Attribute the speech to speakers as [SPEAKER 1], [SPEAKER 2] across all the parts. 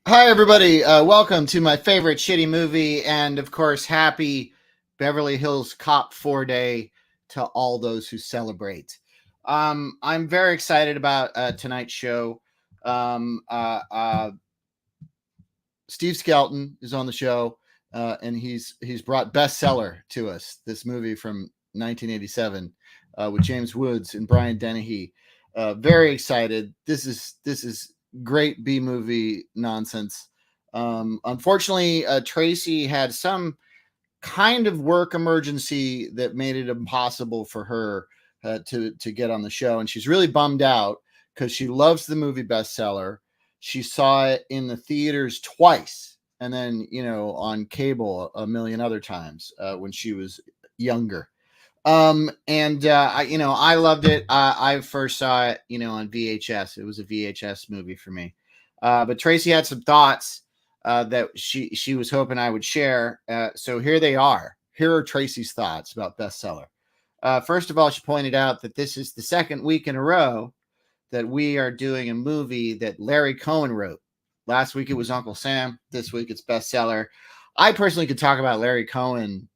[SPEAKER 1] Hi, everybody. Welcome to my favorite shitty movie, and of course, happy Beverly Hills Cop 4 Day to all those who celebrate. I'm very excited about tonight's show. Um, uh, uh, Steve Skelton is on the show, and he's brought Bestseller to us. This movie from 1987 with James Woods and Brian Dennehy. Very excited. This is great B movie nonsense. Unfortunately, Tracy had some kind of work emergency that made it impossible for her to get on the show, and she's really bummed out because she loves the movie Bestseller. She saw it in the theaters twice, and then on cable a million other times when she was younger. And I loved it. I first saw it, on VHS. It was a VHS movie for me. But Tracy had some thoughts that she was hoping I would share. So here they are. Here are Tracy's thoughts about Bestseller. First of all, she pointed out that this is the second week in a row that we are doing a movie that Larry Cohen wrote. Last week it was Uncle Sam. This week it's Bestseller. I personally could talk about Larry Cohen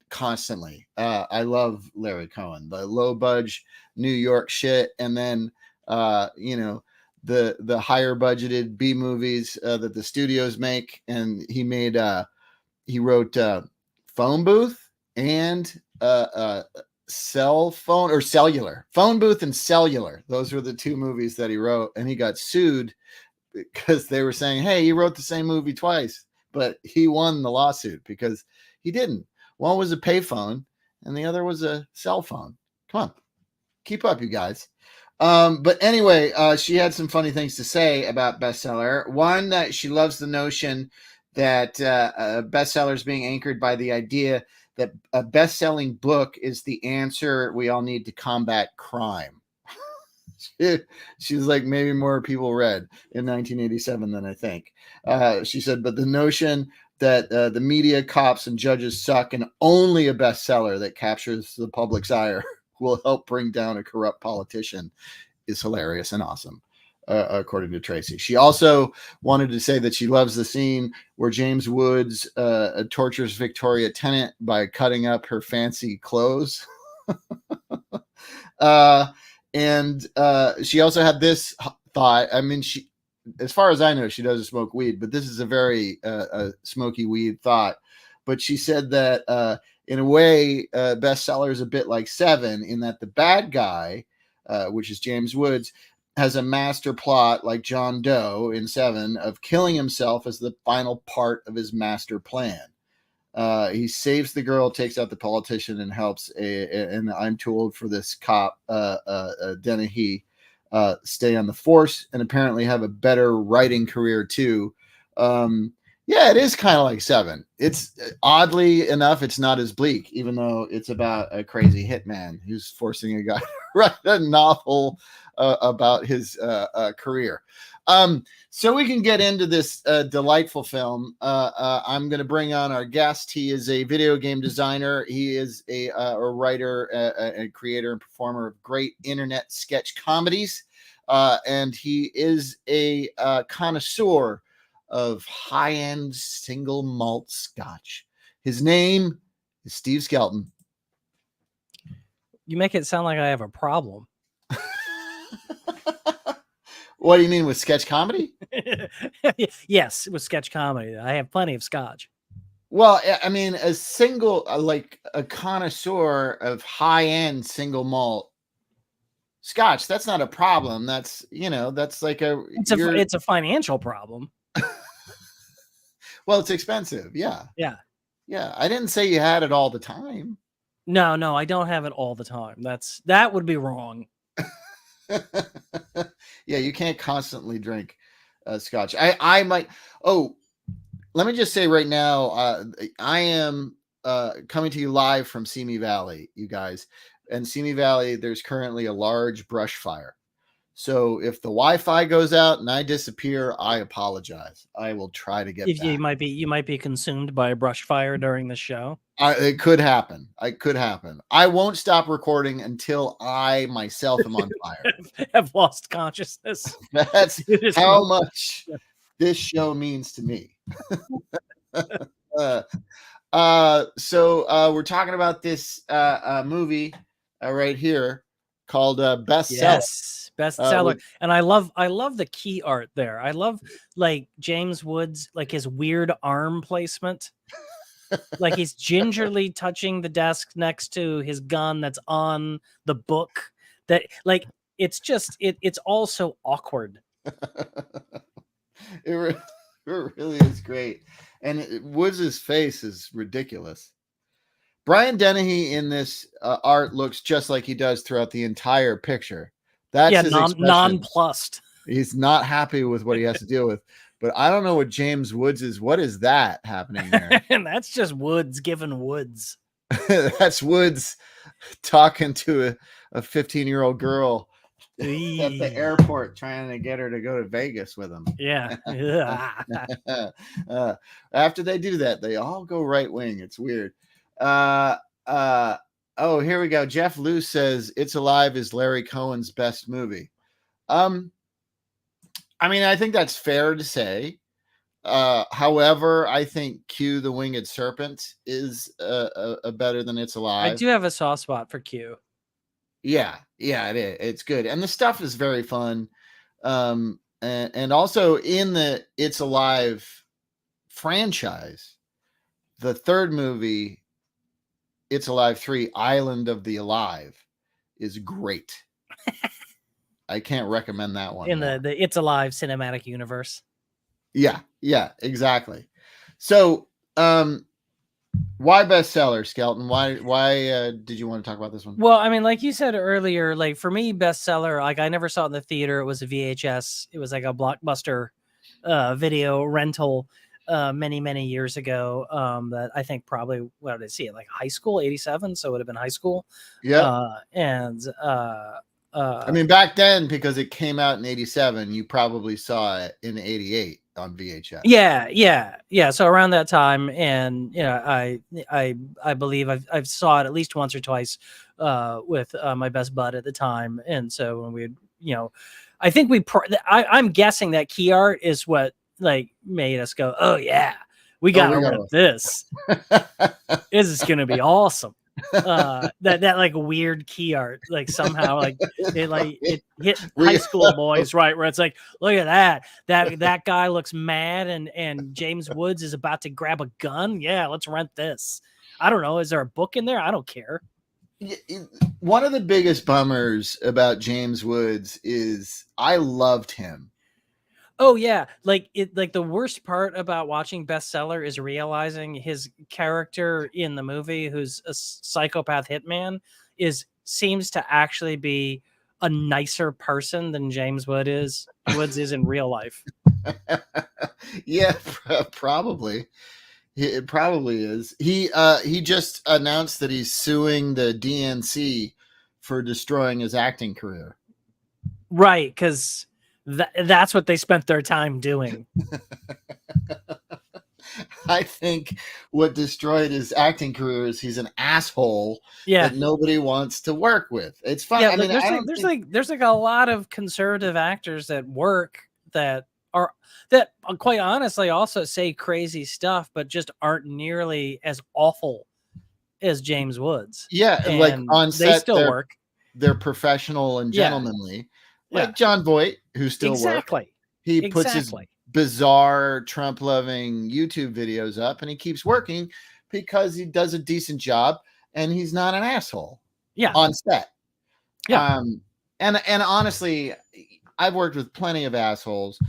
[SPEAKER 1] constantly. I love Larry Cohen, the low budge New York shit, and then the higher budgeted B movies that the studios make. And he wrote Phone Booth and Cell Phone or Cellular. Phone Booth and Cellular. Those were the two movies that he wrote, and he got sued because they were saying, "Hey, he wrote the same movie twice," but he won the lawsuit because he didn't. One was a payphone, and the other was a cell phone. Come on, keep up, you guys. But anyway, she had some funny things to say about Bestseller. One, that she loves the notion that Bestseller is being anchored by the idea that a best-selling book is the answer we all need to combat crime. She's like, maybe more people read in 1987 than I think. She said, but the notion that the media, cops, and judges suck, and only a bestseller that captures the public's ire will help bring down a corrupt politician is hilarious and awesome. According to Tracy, she also wanted to say that she loves the scene where James Woods tortures Victoria Tennant by cutting up her fancy clothes. uh, and she also had this thought. I mean, as far as I know, she doesn't smoke weed, but this is a very smoky weed thought. But she said that in a way, Bestseller is a bit like Seven, in that the bad guy, which is James Woods, has a master plot like John Doe in Seven of killing himself as the final part of his master plan. He saves the girl, takes out the politician, and helps. And I'm too old for this cop, Dennehy, stay on the force and apparently have a better writing career too. Yeah, it is kind of like Seven. It's oddly enough, it's not as bleak, even though it's about a crazy hitman who's forcing a guy to write a novel about his career. So we can get into this delightful film. I'm going to bring on our guest. He is a video game designer. He is a writer, a creator, and performer of great internet sketch comedies. And he is a connoisseur of high-end single malt scotch. His name is Steve Skelton.
[SPEAKER 2] You make it sound like I have a problem.
[SPEAKER 1] What do you mean with sketch comedy?
[SPEAKER 2] Yes, with sketch comedy. I have plenty of scotch.
[SPEAKER 1] Well, I mean, a single, like a connoisseur of high-end single malt scotch, that's not a problem. That's, that's like
[SPEAKER 2] it's a financial problem.
[SPEAKER 1] Well, it's expensive. Yeah.
[SPEAKER 2] Yeah.
[SPEAKER 1] Yeah. I didn't say you had it all the time.
[SPEAKER 2] No, I don't have it all the time. That would be wrong.
[SPEAKER 1] Yeah, you can't constantly drink scotch. I might. Oh, let me just say right now, I am coming to you live from Simi Valley, you guys. And Simi Valley, there's currently a large brush fire. So if the Wi-Fi goes out and I disappear, I apologize. I will try to get back.
[SPEAKER 2] You might be consumed by a brush fire during the show.
[SPEAKER 1] It could happen. It could happen. I won't stop recording until I myself am on fire.
[SPEAKER 2] Have lost consciousness.
[SPEAKER 1] That's how much this show means to me. uh, we're talking about this movie right here called Bestseller.
[SPEAKER 2] Yes, bestseller. And I love the key art there. I love like James Woods, like his weird arm placement. Like he's gingerly touching the desk next to his gun that's on the book. That like it's just it's all so awkward.
[SPEAKER 1] It really is great. And Woods' face is ridiculous. Brian Dennehy in this art looks just like he does throughout the entire picture. That's his expression.
[SPEAKER 2] Nonplussed.
[SPEAKER 1] He's not happy with what he has to deal with. But I don't know what James Woods is. What is that happening there?
[SPEAKER 2] And that's just Woods giving Woods.
[SPEAKER 1] That's Woods talking to a 15-year-old girl at the airport, trying to get her to go to Vegas with him.
[SPEAKER 2] Yeah.
[SPEAKER 1] After they do that, they all go right wing. It's weird. Oh, here we go. Jeff Luce says It's Alive is Larry Cohen's best movie. I mean, I think that's fair to say. However, I think Q the Winged Serpent is a better than It's Alive.
[SPEAKER 2] I do have a soft spot for Q.
[SPEAKER 1] Yeah, it is. It's good. And the stuff is very fun. And also in the It's Alive franchise, the third movie, It's Alive 3, Island of the Alive, is great. I can't recommend that one.
[SPEAKER 2] In the It's Alive cinematic universe.
[SPEAKER 1] Yeah, exactly. So, why bestseller, Skelton? Why did you want to talk about this one?
[SPEAKER 2] Well, I mean, like you said earlier, like for me, bestseller, like I never saw it in the theater. It was a VHS. It was like a Blockbuster video rental many years ago. That I think probably, what did I see it? Like high school, 87. So it would have been high school.
[SPEAKER 1] Yeah. I mean, back then, because it came out in 87, you probably saw it in 88 on VHS.
[SPEAKER 2] Yeah. So around that time, and you know, I believe I've saw it at least once or twice with my best bud at the time, and so when we, you know, I think I'm guessing that key art is what like made us go, oh yeah, we gotta rent this. This is gonna be awesome. That like weird key art, like somehow like it hit high school boys, right, where it's like, look at that guy looks mad, and James Woods is about to grab a gun. Yeah, let's rent this. I don't know, is there a book in there? I don't care.
[SPEAKER 1] One of the biggest bummers about James Woods is I loved him.
[SPEAKER 2] Oh yeah, like the worst part about watching Bestseller is realizing his character in the movie, who's a psychopath hitman, seems to actually be a nicer person than James Woods is in real life.
[SPEAKER 1] Yeah, probably. It probably is. He just announced that he's suing the DNC for destroying his acting career.
[SPEAKER 2] Right, because that's what they spent their time doing.
[SPEAKER 1] I think what destroyed his acting career is he's an asshole that nobody wants to work with. It's fine.
[SPEAKER 2] Yeah,
[SPEAKER 1] I mean,
[SPEAKER 2] there's like a lot of conservative actors that work that quite honestly also say crazy stuff, but just aren't nearly as awful as James Woods.
[SPEAKER 1] Yeah, and like on set,
[SPEAKER 2] they still work.
[SPEAKER 1] They're professional and gentlemanly. Like John Voight, who still works. He puts his bizarre Trump-loving YouTube videos up, and he keeps working because he does a decent job, and he's not an asshole.
[SPEAKER 2] Yeah,
[SPEAKER 1] on set.
[SPEAKER 2] Yeah,
[SPEAKER 1] and honestly, I've worked with plenty of assholes.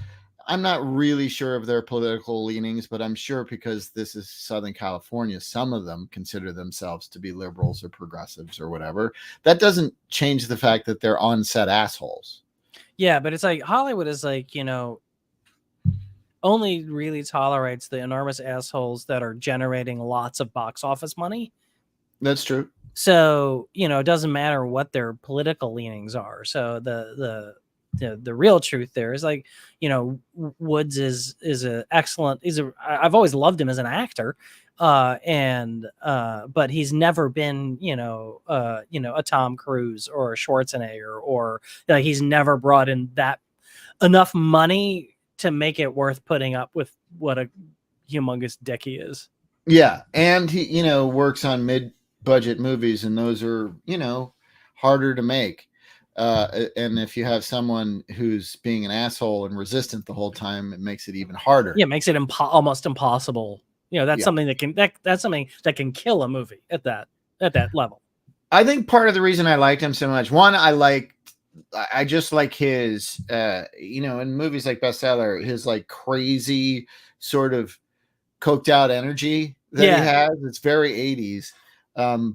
[SPEAKER 1] I'm not really sure of their political leanings, but I'm sure because this is Southern California, some of them consider themselves to be liberals or progressives or whatever. That doesn't change the fact that they're on-set assholes.
[SPEAKER 2] Yeah, but it's like Hollywood is like, you know, only really tolerates the enormous assholes that are generating lots of box office money.
[SPEAKER 1] That's true.
[SPEAKER 2] So, you know, it doesn't matter what their political leanings are. So the real truth there is like, you know, Woods is I've always loved him as an actor. But he's never been, a Tom Cruise or a Schwarzenegger, or he's never brought in that enough money to make it worth putting up with what a humongous dick he is.
[SPEAKER 1] Yeah, and he, works on mid-budget movies, and those are, harder to make. And if you have someone who's being an asshole and resistant the whole time, it makes it even harder.
[SPEAKER 2] Yeah, it makes it almost impossible. That's something that's something that can kill a movie at that level.
[SPEAKER 1] I think part of the reason I liked him so much, one, I just like his, in movies like Bestseller, his like crazy sort of coked out energy that he has. It's very 80s.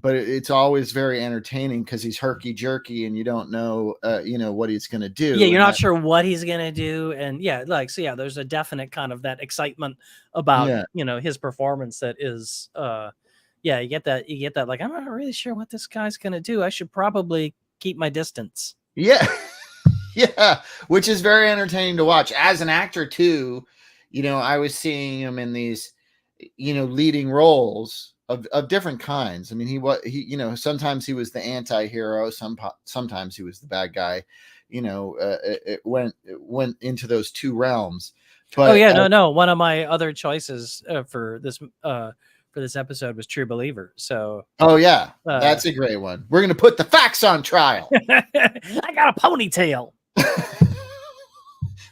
[SPEAKER 1] But it's always very entertaining because he's herky jerky and you don't know, what he's going to do.
[SPEAKER 2] Yeah, you're not sure what he's going to do. And there's a definite kind of that excitement about, his performance that is, you get that, like, I'm not really sure what this guy's going to do. I should probably keep my distance.
[SPEAKER 1] Yeah. Yeah. Which is very entertaining to watch. As an actor too, I was seeing him in these, leading roles of different kinds. I mean, he sometimes he was the anti-hero, sometimes he was the bad guy. It went into those two realms. But
[SPEAKER 2] no. One of my other choices for this episode was True Believer. So
[SPEAKER 1] that's a great one. We're gonna put the facts on trial.
[SPEAKER 2] I got a ponytail.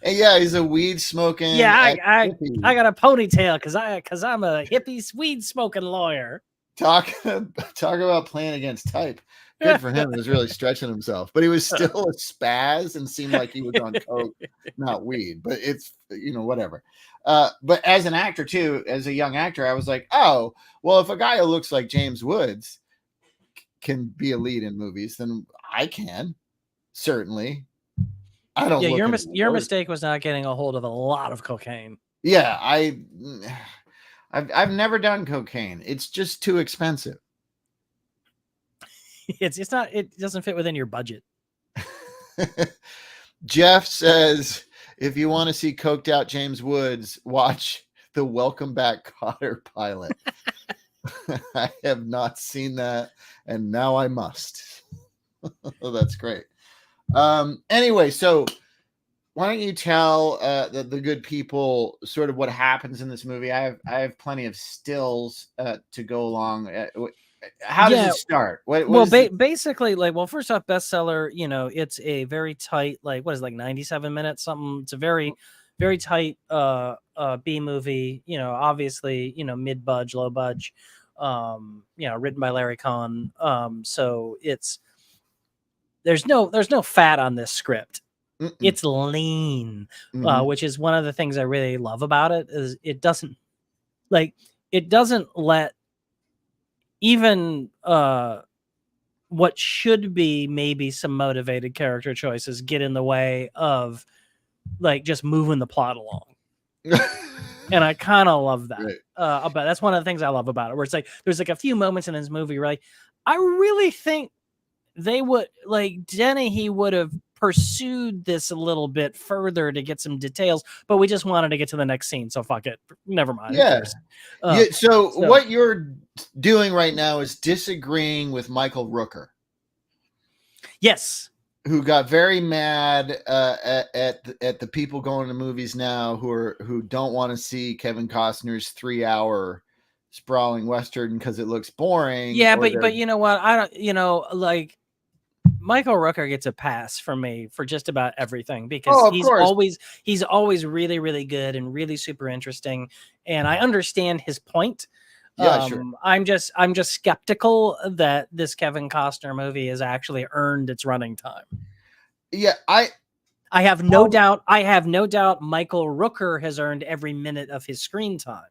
[SPEAKER 1] And yeah, he's a weed smoking.
[SPEAKER 2] Yeah, I got a ponytail because I'm a hippie weed smoking lawyer.
[SPEAKER 1] Talk about playing against type. Good for him. He was really stretching himself, but he was still a spaz and seemed like he was on coke, not weed. But it's whatever. But as an actor too, as a young actor, I was like, oh well, if a guy who looks like James Woods can be a lead in movies, then I can certainly. I don't.
[SPEAKER 2] Yeah, your mistake was not getting a hold of a lot of cocaine.
[SPEAKER 1] Yeah, I've never done cocaine. It's just too expensive.
[SPEAKER 2] It's not. It doesn't fit within your budget.
[SPEAKER 1] Jeff says, if you want to see coked out James Woods, watch the Welcome Back Kotter pilot. I have not seen that, and now I must. Oh, that's great. Anyway, so why don't you tell the good people sort of what happens in this movie? I have plenty of stills to go along. How does it start?
[SPEAKER 2] Basically, first off, Bestseller, it's a very tight, 97 minutes, something. It's a very, very tight B movie, obviously, mid-budge, low budge, written by Larry Kahn. So there's no fat on this script. Mm-mm. It's lean, which is one of the things I really love about it. Is it doesn't let even what should be maybe some motivated character choices get in the way of just moving the plot along. And I kind of love that. Right. But that's one of the things I love about it, where it's there's a few moments in this movie where I really think they would Dennehy would have pursued this a little bit further to get some details, but we just wanted to get to the next scene, so fuck it, never mind.
[SPEAKER 1] Yeah. So what you're doing right now is disagreeing with Michael Rooker.
[SPEAKER 2] Yes.
[SPEAKER 1] Who got very mad at the people going to movies now who don't want to see Kevin Costner's 3-hour sprawling Western because it looks boring.
[SPEAKER 2] Yeah, but you know what? I don't, Michael Rooker gets a pass from me for just about everything because he's always really, really good and really super interesting. And I understand his point.
[SPEAKER 1] Yeah, sure.
[SPEAKER 2] I'm just skeptical that this Kevin Costner movie has actually earned its running time.
[SPEAKER 1] Yeah, I
[SPEAKER 2] have no doubt. I have no doubt Michael Rooker has earned every minute of his screen time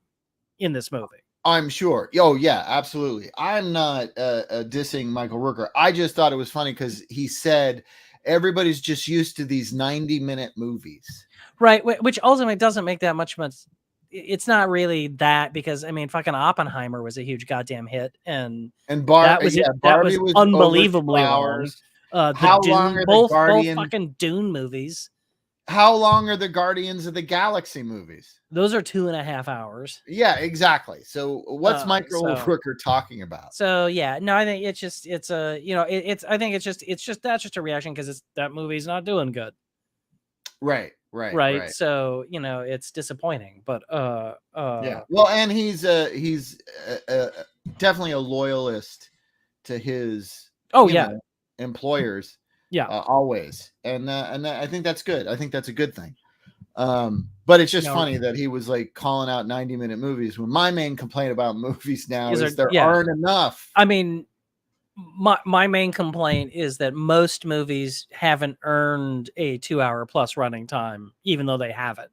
[SPEAKER 2] in this movie.
[SPEAKER 1] I'm sure. Oh, yeah, absolutely. I'm not dissing Michael Rooker. I just thought it was funny because he said everybody's just used to these 90-minute movies.
[SPEAKER 2] Right, which ultimately doesn't make that much. It's not really that because, fucking Oppenheimer was a huge goddamn hit. And Barbie was unbelievably long.
[SPEAKER 1] How long are both
[SPEAKER 2] fucking Dune movies?
[SPEAKER 1] How long are the Guardians of the Galaxy movies?
[SPEAKER 2] Those are 2.5 hours.
[SPEAKER 1] Yeah, exactly. So what's Michael Rooker talking about?
[SPEAKER 2] So yeah, no, I think it's just that's just a reaction because that movie's not doing good.
[SPEAKER 1] Right.
[SPEAKER 2] right? So it's disappointing, but
[SPEAKER 1] Yeah. Well, and he's definitely a loyalist to his
[SPEAKER 2] oh yeah,
[SPEAKER 1] employers,
[SPEAKER 2] yeah.
[SPEAKER 1] always, and I think that's good. I think that's a good thing. But it's just
[SPEAKER 2] No,
[SPEAKER 1] funny that he was like calling out 90-minute movies when my main complaint about movies now is there
[SPEAKER 2] yeah.
[SPEAKER 1] aren't enough.
[SPEAKER 2] I mean, my main complaint is that most movies haven't earned a 2 hour plus running time, even though they have it.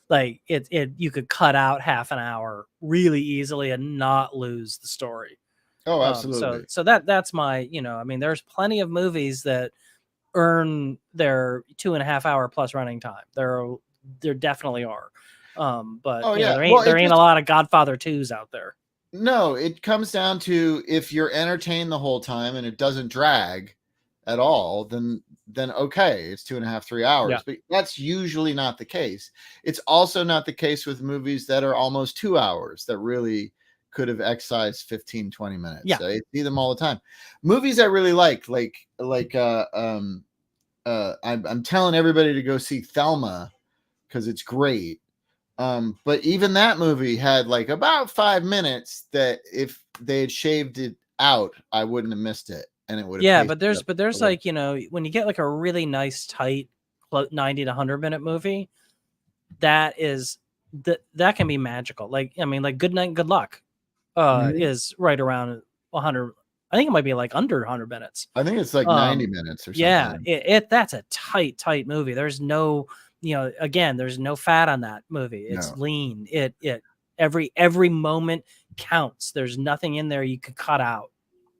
[SPEAKER 2] Like it you could cut out half an hour really easily and not lose the story.
[SPEAKER 1] Oh, absolutely.
[SPEAKER 2] So that's my, I mean, there's plenty of movies that earn their 2.5 hour plus running time. There definitely are. But
[SPEAKER 1] Oh yeah.
[SPEAKER 2] there ain't a lot of Godfather 2s out there.
[SPEAKER 1] No, it comes down to if you're entertained the whole time and it doesn't drag at all, then okay, it's 2.5, 3 hours.
[SPEAKER 2] Yeah.
[SPEAKER 1] But that's usually not the case. It's also not the case with movies that are almost 2 hours that really could have excised 15, 20 minutes.
[SPEAKER 2] Yeah.
[SPEAKER 1] I see them all the time. Movies I really like I'm telling everybody to go see Thelma because it's great. But even that movie had like about 5 minutes that if they had shaved it out, I wouldn't have missed it, and it would have.
[SPEAKER 2] Yeah, but there's like when you get like a really nice tight 90 to 100 minute movie, that can be magical. Like I mean, like Good Night, Good Luck, is right around 100. I think it might be like under 100 minutes.
[SPEAKER 1] I think it's like 90 minutes or something.
[SPEAKER 2] Yeah, that's a tight movie. There's no, again, there's no fat on that movie. It's lean. Every moment counts. There's nothing in there you could cut out.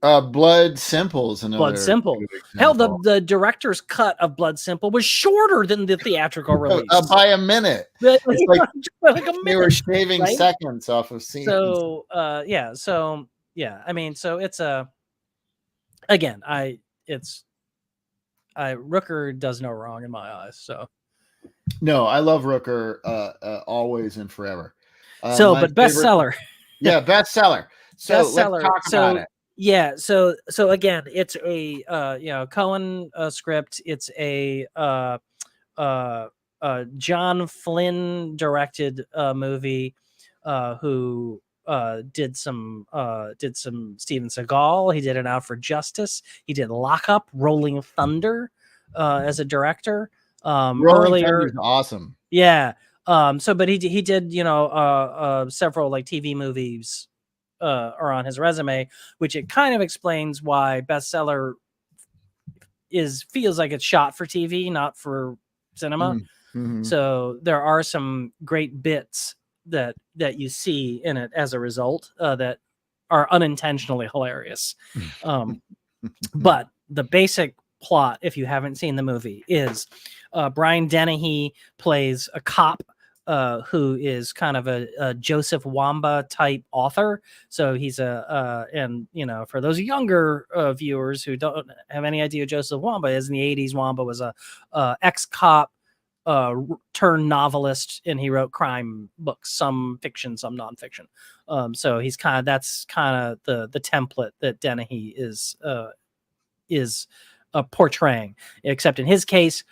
[SPEAKER 1] Blood Simple is another.
[SPEAKER 2] Blood Simple. Hell, the director's cut of Blood Simple was shorter than the theatrical release
[SPEAKER 1] by a minute.
[SPEAKER 2] It's like a minute.
[SPEAKER 1] They were shaving seconds off of scenes.
[SPEAKER 2] So yeah. I mean, so it's again, Rooker does no wrong in my eyes. So
[SPEAKER 1] no, I love Rooker always and forever.
[SPEAKER 2] But bestseller.
[SPEAKER 1] Yeah, bestseller. So let's talk about it.
[SPEAKER 2] Yeah, so again, it's a Coen script. It's a John Flynn directed movie, who did some Steven Seagal. He did An Out for Justice. He did Lock Up, Rolling Thunder, as a director.
[SPEAKER 1] Rolling Thunder is awesome.
[SPEAKER 2] Yeah. But he did several like TV movies are on his resume, which it kind of explains why bestseller feels like it's shot for TV, not for cinema.
[SPEAKER 1] Mm-hmm.
[SPEAKER 2] So there are some great bits that you see in it as a result that are unintentionally hilarious. But the basic plot, if you haven't seen the movie, is Brian Dennehy plays a cop who is kind of a Joseph Wamba type author. So he's and for those younger viewers who don't have any idea who Joseph Wamba is, in the 80s, Wamba was a ex-cop turned novelist, and he wrote crime books, some fiction, some nonfiction. So he's that's kind of the template that Dennehy is portraying, except in his case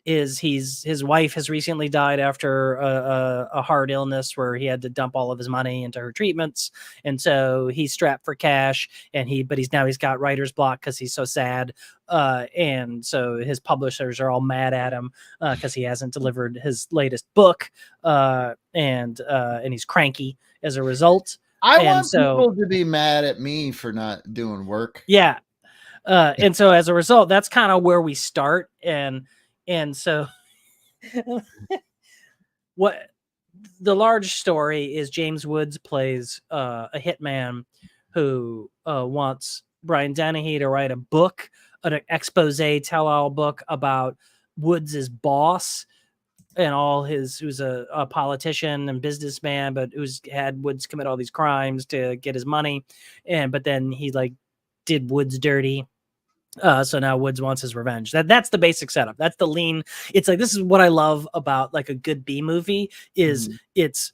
[SPEAKER 2] his wife has recently died after a hard illness where he had to dump all of his money into her treatments, and so he's strapped for cash, but he's got writer's block because he's so sad, and so his publishers are all mad at him because he hasn't delivered his latest book, and he's cranky as a result.
[SPEAKER 1] I want people to be mad at me for not doing work.
[SPEAKER 2] Yeah. And so as a result, that's kind of where we start. And so what the large story is, James Woods plays a hitman who wants Brian Dennehy to write a book, an expose tell-all book about Woods's boss and who's a politician and businessman, but who's had Woods commit all these crimes to get his money. But then he did Woods dirty. So now Woods wants his revenge. That's the basic setup. That's the lean. It's like, this is what I love about like a good B movie is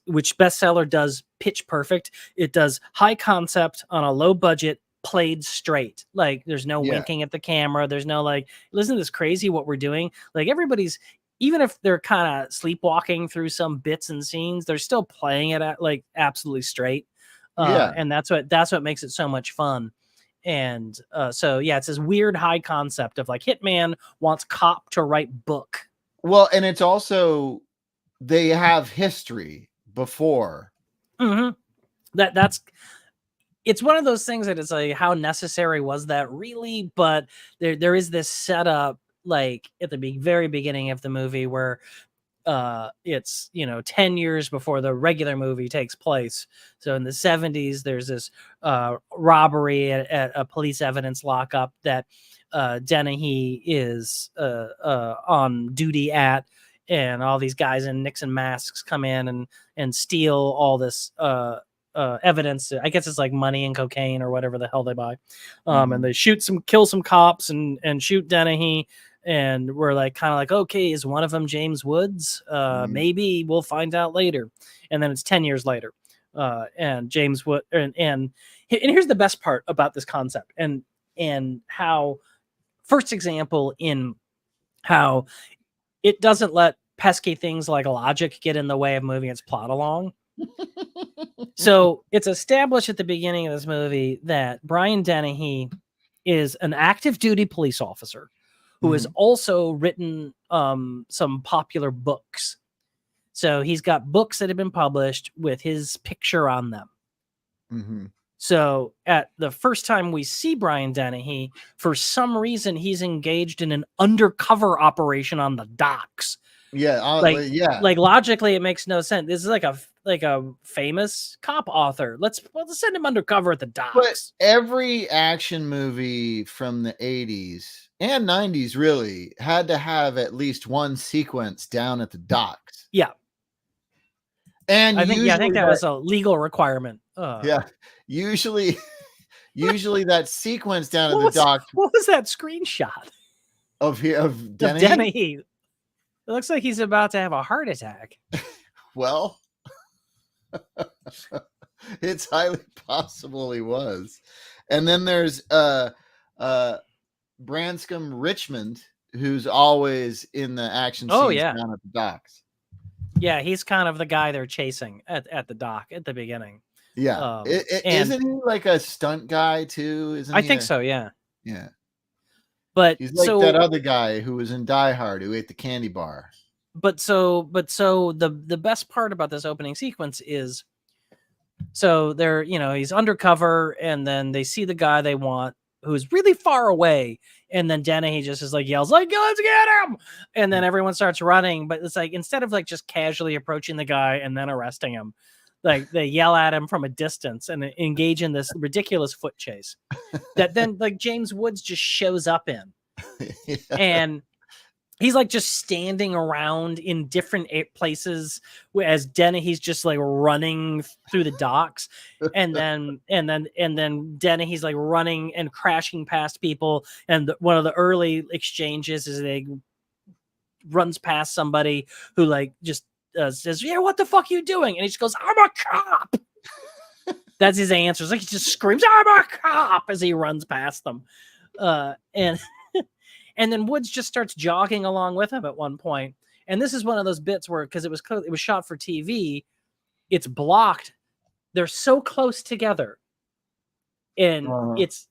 [SPEAKER 2] which bestseller does pitch perfect. It does high concept on a low budget, played straight. Like there's no winking at the camera. There's no like, listen to this crazy what we're doing. Like everybody's even if they're kind of sleepwalking through some bits and scenes, they're still playing it at like absolutely straight.
[SPEAKER 1] Yeah.
[SPEAKER 2] And that's what makes it so much fun. And so yeah, it's this weird high concept of like Hitman wants cop to write book.
[SPEAKER 1] Well, and it's also they have history before.
[SPEAKER 2] Mm-hmm. It's one of those things that it's like, how necessary was that really? But there is this setup like at the very beginning of the movie where it's 10 years before the regular movie takes place. So in the 70s there's this robbery at a police evidence lockup that Dennehy is on duty at, and all these guys in Nixon masks come in and steal all this evidence. I guess it's like money and cocaine or whatever the hell they buy. And they kill some cops and shoot Dennehy. And we're like, kind of like, okay, is one of them James Woods? Maybe we'll find out later. And then it's 10 years later. And James Wood, and here's the best part about this concept and how, first example in how it doesn't let pesky things like logic get in the way of moving its plot along. So it's established at the beginning of this movie that Brian Dennehy is an active duty police officer who has also written some popular books. So he's got books that have been published with his picture on them. So at the first time we see Brian Dennehy, for some reason, he's engaged in an undercover operation on the docks.
[SPEAKER 1] Yeah.
[SPEAKER 2] Like logically, it makes no sense. This is like a famous cop author. Let's send him undercover at the docks.
[SPEAKER 1] But every action movie from the 80s and 90s really had to have at least one sequence down at the docks.
[SPEAKER 2] Yeah.
[SPEAKER 1] And
[SPEAKER 2] I think that was a legal requirement.
[SPEAKER 1] Yeah. Usually that sequence down at the docks.
[SPEAKER 2] What was that screenshot
[SPEAKER 1] of Dennehy?
[SPEAKER 2] Dennehy? It looks like he's about to have a heart attack.
[SPEAKER 1] Well, it's highly possible he was. And then there's Branscombe Richmond, who's always in the action scenes down at the docks.
[SPEAKER 2] Yeah, he's kind of the guy they're chasing at the dock at the beginning.
[SPEAKER 1] Yeah. Isn't he like a stunt guy too?
[SPEAKER 2] I think so, yeah.
[SPEAKER 1] Yeah.
[SPEAKER 2] But
[SPEAKER 1] he's like that other guy who was in Die Hard who ate the candy bar.
[SPEAKER 2] But the best part about this opening sequence is, so they're, he's undercover, and then they see the guy they want who's really far away, and then Dennehy just is like yells like, "Let's get him!" And then everyone starts running. But it's like, instead of like just casually approaching the guy and then arresting him, like they yell at him from a distance and engage in this ridiculous foot chase that then like James Woods just shows up in.
[SPEAKER 1] Yeah.
[SPEAKER 2] And he's like just standing around in different places as Dennehy's just like running through the docks. And then Dennehy's like running and crashing past people. And one of the early exchanges is they runs past somebody who like just says, "Yeah, what the fuck are you doing?" And he just goes, "I'm a cop." That's his answer. It's like he just screams, "I'm a cop," as he runs past them. And then Woods just starts jogging along with him at one point. And this is one of those bits where, because it was shot for TV, it's blocked. They're so close together. And it's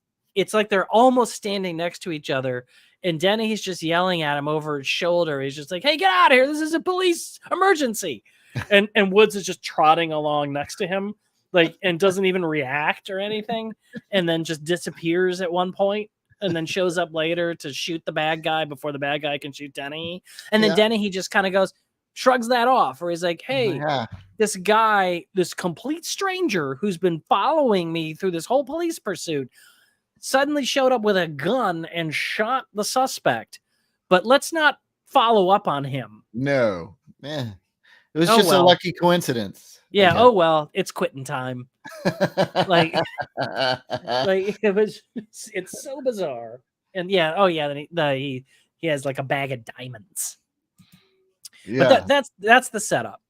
[SPEAKER 2] like they're almost standing next to each other. And Dennehy's just yelling at him over his shoulder. He's just like, "Hey, get out of here. This is a police emergency." And Woods is just trotting along next to him, like, and doesn't even react or anything. And then just disappears at one point. And then shows up later to shoot the bad guy before the bad guy can shoot Dennehy. And then Dennehy just kind of shrugs that off, or he's like, "Hey, this guy, this complete stranger who's been following me through this whole police pursuit, suddenly showed up with a gun and shot the suspect. But let's not follow up on him."
[SPEAKER 1] No. It was just a lucky coincidence.
[SPEAKER 2] Yeah. Oh, well, it's quitting time. Like it's so bizarre. And then he has like a bag of diamonds. Yeah. But that's the setup,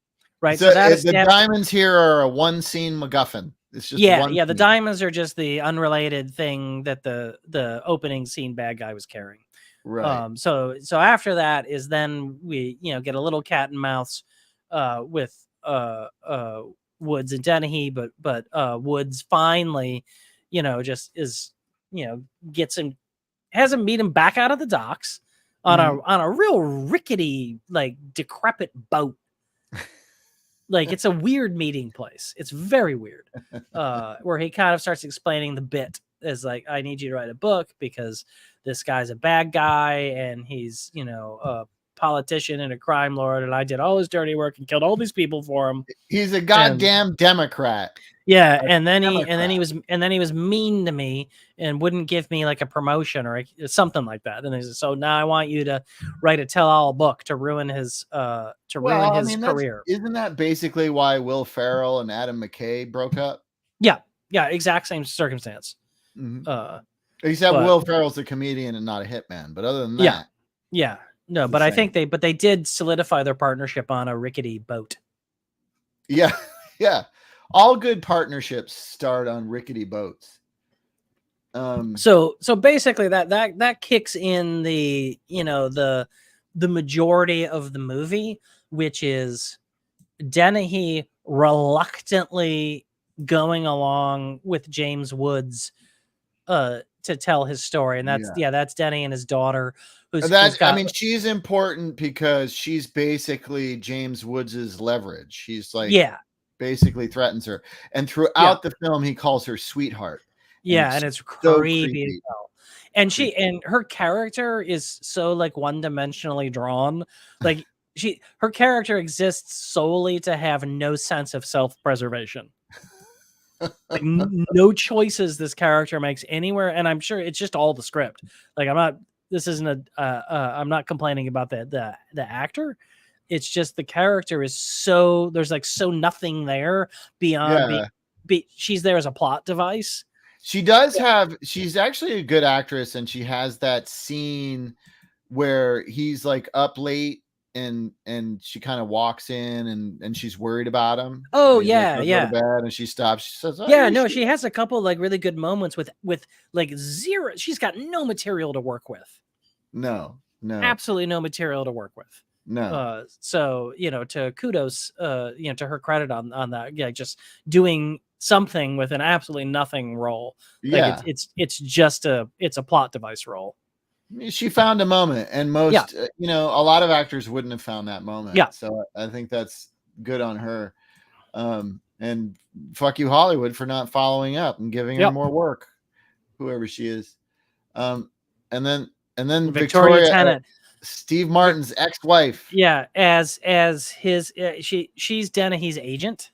[SPEAKER 2] right?
[SPEAKER 1] So that the diamonds here are a one scene MacGuffin. It's just
[SPEAKER 2] Yeah,
[SPEAKER 1] one
[SPEAKER 2] yeah. The
[SPEAKER 1] thing.
[SPEAKER 2] diamonds are just the unrelated thing that the opening scene bad guy was carrying.
[SPEAKER 1] Right.
[SPEAKER 2] So after that is then we get a little cat and mouse with Woods and Dennehy, but Woods finally just is gets him has him meet him back out of the docks on
[SPEAKER 1] Mhm.
[SPEAKER 2] a real rickety, like, decrepit boat. Like, it's a weird meeting place. It's very weird. Where he kind of starts explaining the bit as like, I need you to write a book because this guy's a bad guy and he's, a politician and a crime lord, and I did all his dirty work and killed all these people for him.
[SPEAKER 1] He's a
[SPEAKER 2] And
[SPEAKER 1] goddamn Democrat.
[SPEAKER 2] yeah,
[SPEAKER 1] A
[SPEAKER 2] and then he
[SPEAKER 1] Democrat.
[SPEAKER 2] was mean to me and wouldn't give me like a promotion or something like that. And he said, so now I want you to write a tell-all book to ruin his
[SPEAKER 1] Well, I mean,
[SPEAKER 2] career.
[SPEAKER 1] isn't that basically why Will Ferrell and Adam McKay broke up?
[SPEAKER 2] Yeah, exact same circumstance.
[SPEAKER 1] Mhm.
[SPEAKER 2] Uh,
[SPEAKER 1] Except
[SPEAKER 2] but
[SPEAKER 1] Will Ferrell's a comedian and not a hitman. But other than
[SPEAKER 2] yeah,
[SPEAKER 1] that,
[SPEAKER 2] no,
[SPEAKER 1] it's
[SPEAKER 2] but
[SPEAKER 1] the
[SPEAKER 2] I
[SPEAKER 1] same.
[SPEAKER 2] think they did solidify their partnership on a rickety boat.
[SPEAKER 1] Yeah, yeah. All good partnerships start on rickety boats.
[SPEAKER 2] So basically that kicks in the the majority of the movie, which is Dennehy reluctantly going along with James Woods to tell his story, and that's Denny and his daughter who's
[SPEAKER 1] I
[SPEAKER 2] got
[SPEAKER 1] mean, she's important because she's basically James Woods's leverage. She's like basically threatens her, and throughout the film, he calls her sweetheart. And
[SPEAKER 2] and it's
[SPEAKER 1] so
[SPEAKER 2] creepy as
[SPEAKER 1] creepy.
[SPEAKER 2] hell. And her character is so like one-dimensionally drawn. Like her character exists solely to have no sense of self-preservation. Like no choices this character makes anywhere, and I'm sure it's just all the script. Like this isn't I'm not complaining about the actor. It's just the character is so there's like so nothing there beyond she's there as a plot device.
[SPEAKER 1] She does she's actually a good actress, and she has that scene where he's like up late and she kind of walks in and she's worried about him.
[SPEAKER 2] Oh
[SPEAKER 1] He's like,
[SPEAKER 2] yeah,
[SPEAKER 1] go to bed, and she stops. She says, "Oh,
[SPEAKER 2] yeah. No, she has a couple like really good moments with like zero. She's got no material to work with.
[SPEAKER 1] No,
[SPEAKER 2] Absolutely no material to work with.
[SPEAKER 1] no.
[SPEAKER 2] So to kudos, to her credit on that. Yeah, just doing something with an absolutely nothing role.
[SPEAKER 1] Yeah,
[SPEAKER 2] like it's just a plot device role.
[SPEAKER 1] She found a moment, and most a lot of actors wouldn't have found that moment.
[SPEAKER 2] Yeah.
[SPEAKER 1] So I think that's good on her. And fuck you, Hollywood, for not following up and giving her more work, whoever she is. And then Victoria
[SPEAKER 2] Tennant,
[SPEAKER 1] Steve Martin's ex-wife.
[SPEAKER 2] Yeah, as his she's Dennehy's agent.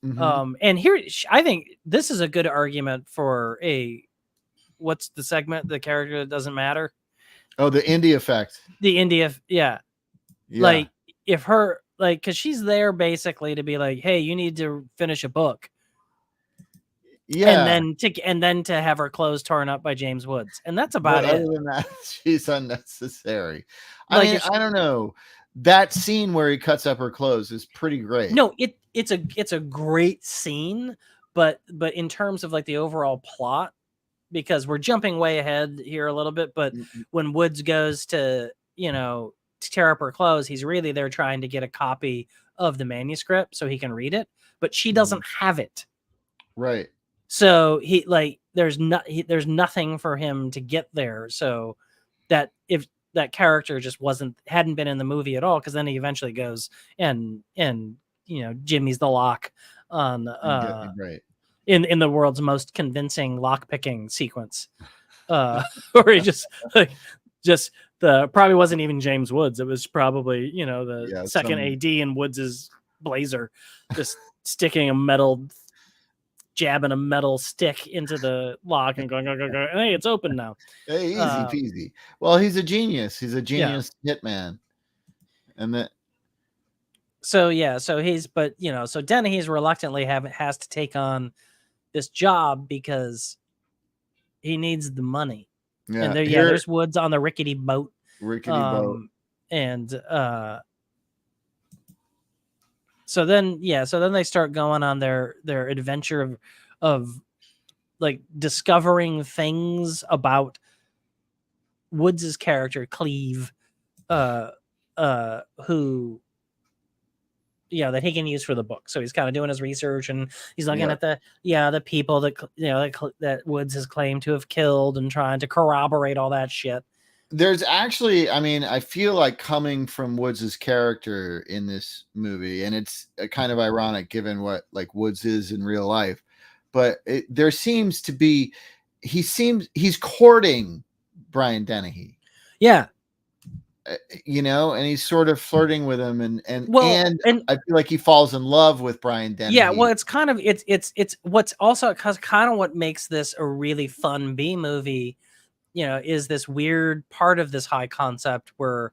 [SPEAKER 1] Mm-hmm.
[SPEAKER 2] And here I think this is a good argument for what's the segment, the character that doesn't matter.
[SPEAKER 1] Oh, the indie effect.
[SPEAKER 2] The India, yeah. Like if her because she's there basically to be like, hey, you need to finish a book.
[SPEAKER 1] Yeah.
[SPEAKER 2] And then to have her clothes torn up by James Woods. And that's about it.
[SPEAKER 1] Other than that, she's unnecessary. I mean, I don't know. That scene where he cuts up her clothes is pretty great.
[SPEAKER 2] No, it's a great scene, but in terms of like the overall plot, because we're jumping way ahead here a little bit, but when Woods goes to tear up her clothes, he's really there trying to get a copy of the manuscript so he can read it, but she doesn't have it.
[SPEAKER 1] Right.
[SPEAKER 2] So there's nothing for him to get there. So that if that character just hadn't been in the movie at all, because then he eventually goes and Jimmy's the lock on
[SPEAKER 1] right.
[SPEAKER 2] in the world's most convincing lock picking sequence, where he just probably wasn't even James Woods. It was probably the second AD in Woods's blazer, just sticking jabbing a metal stick into the lock and going, hey, it's open now.
[SPEAKER 1] Hey, easy peasy. Well, he's a genius. He's a genius hitman. And that.
[SPEAKER 2] So so Dennehy's reluctantly has to take on this job because he needs the money.
[SPEAKER 1] Yeah.
[SPEAKER 2] And there's Woods on the rickety boat.
[SPEAKER 1] And
[SPEAKER 2] So then they start going on their adventure of like discovering things about Woods's character Cleve, who that he can use for the book. So he's kind of doing his research, and he's looking at the people that that Woods has claimed to have killed, and trying to corroborate all that shit.
[SPEAKER 1] There's actually, I mean, I feel like coming from Woods's character in this movie, and it's kind of ironic given what like Woods is in real life, but there seems to be, he's courting Brian Dennehy.
[SPEAKER 2] Yeah.
[SPEAKER 1] And he's sort of flirting with him, and I feel like he falls in love with Brian Dennehy.
[SPEAKER 2] Yeah, well, it's kind of it's what's also kind of what makes this a really fun B movie, is this weird part of this high concept where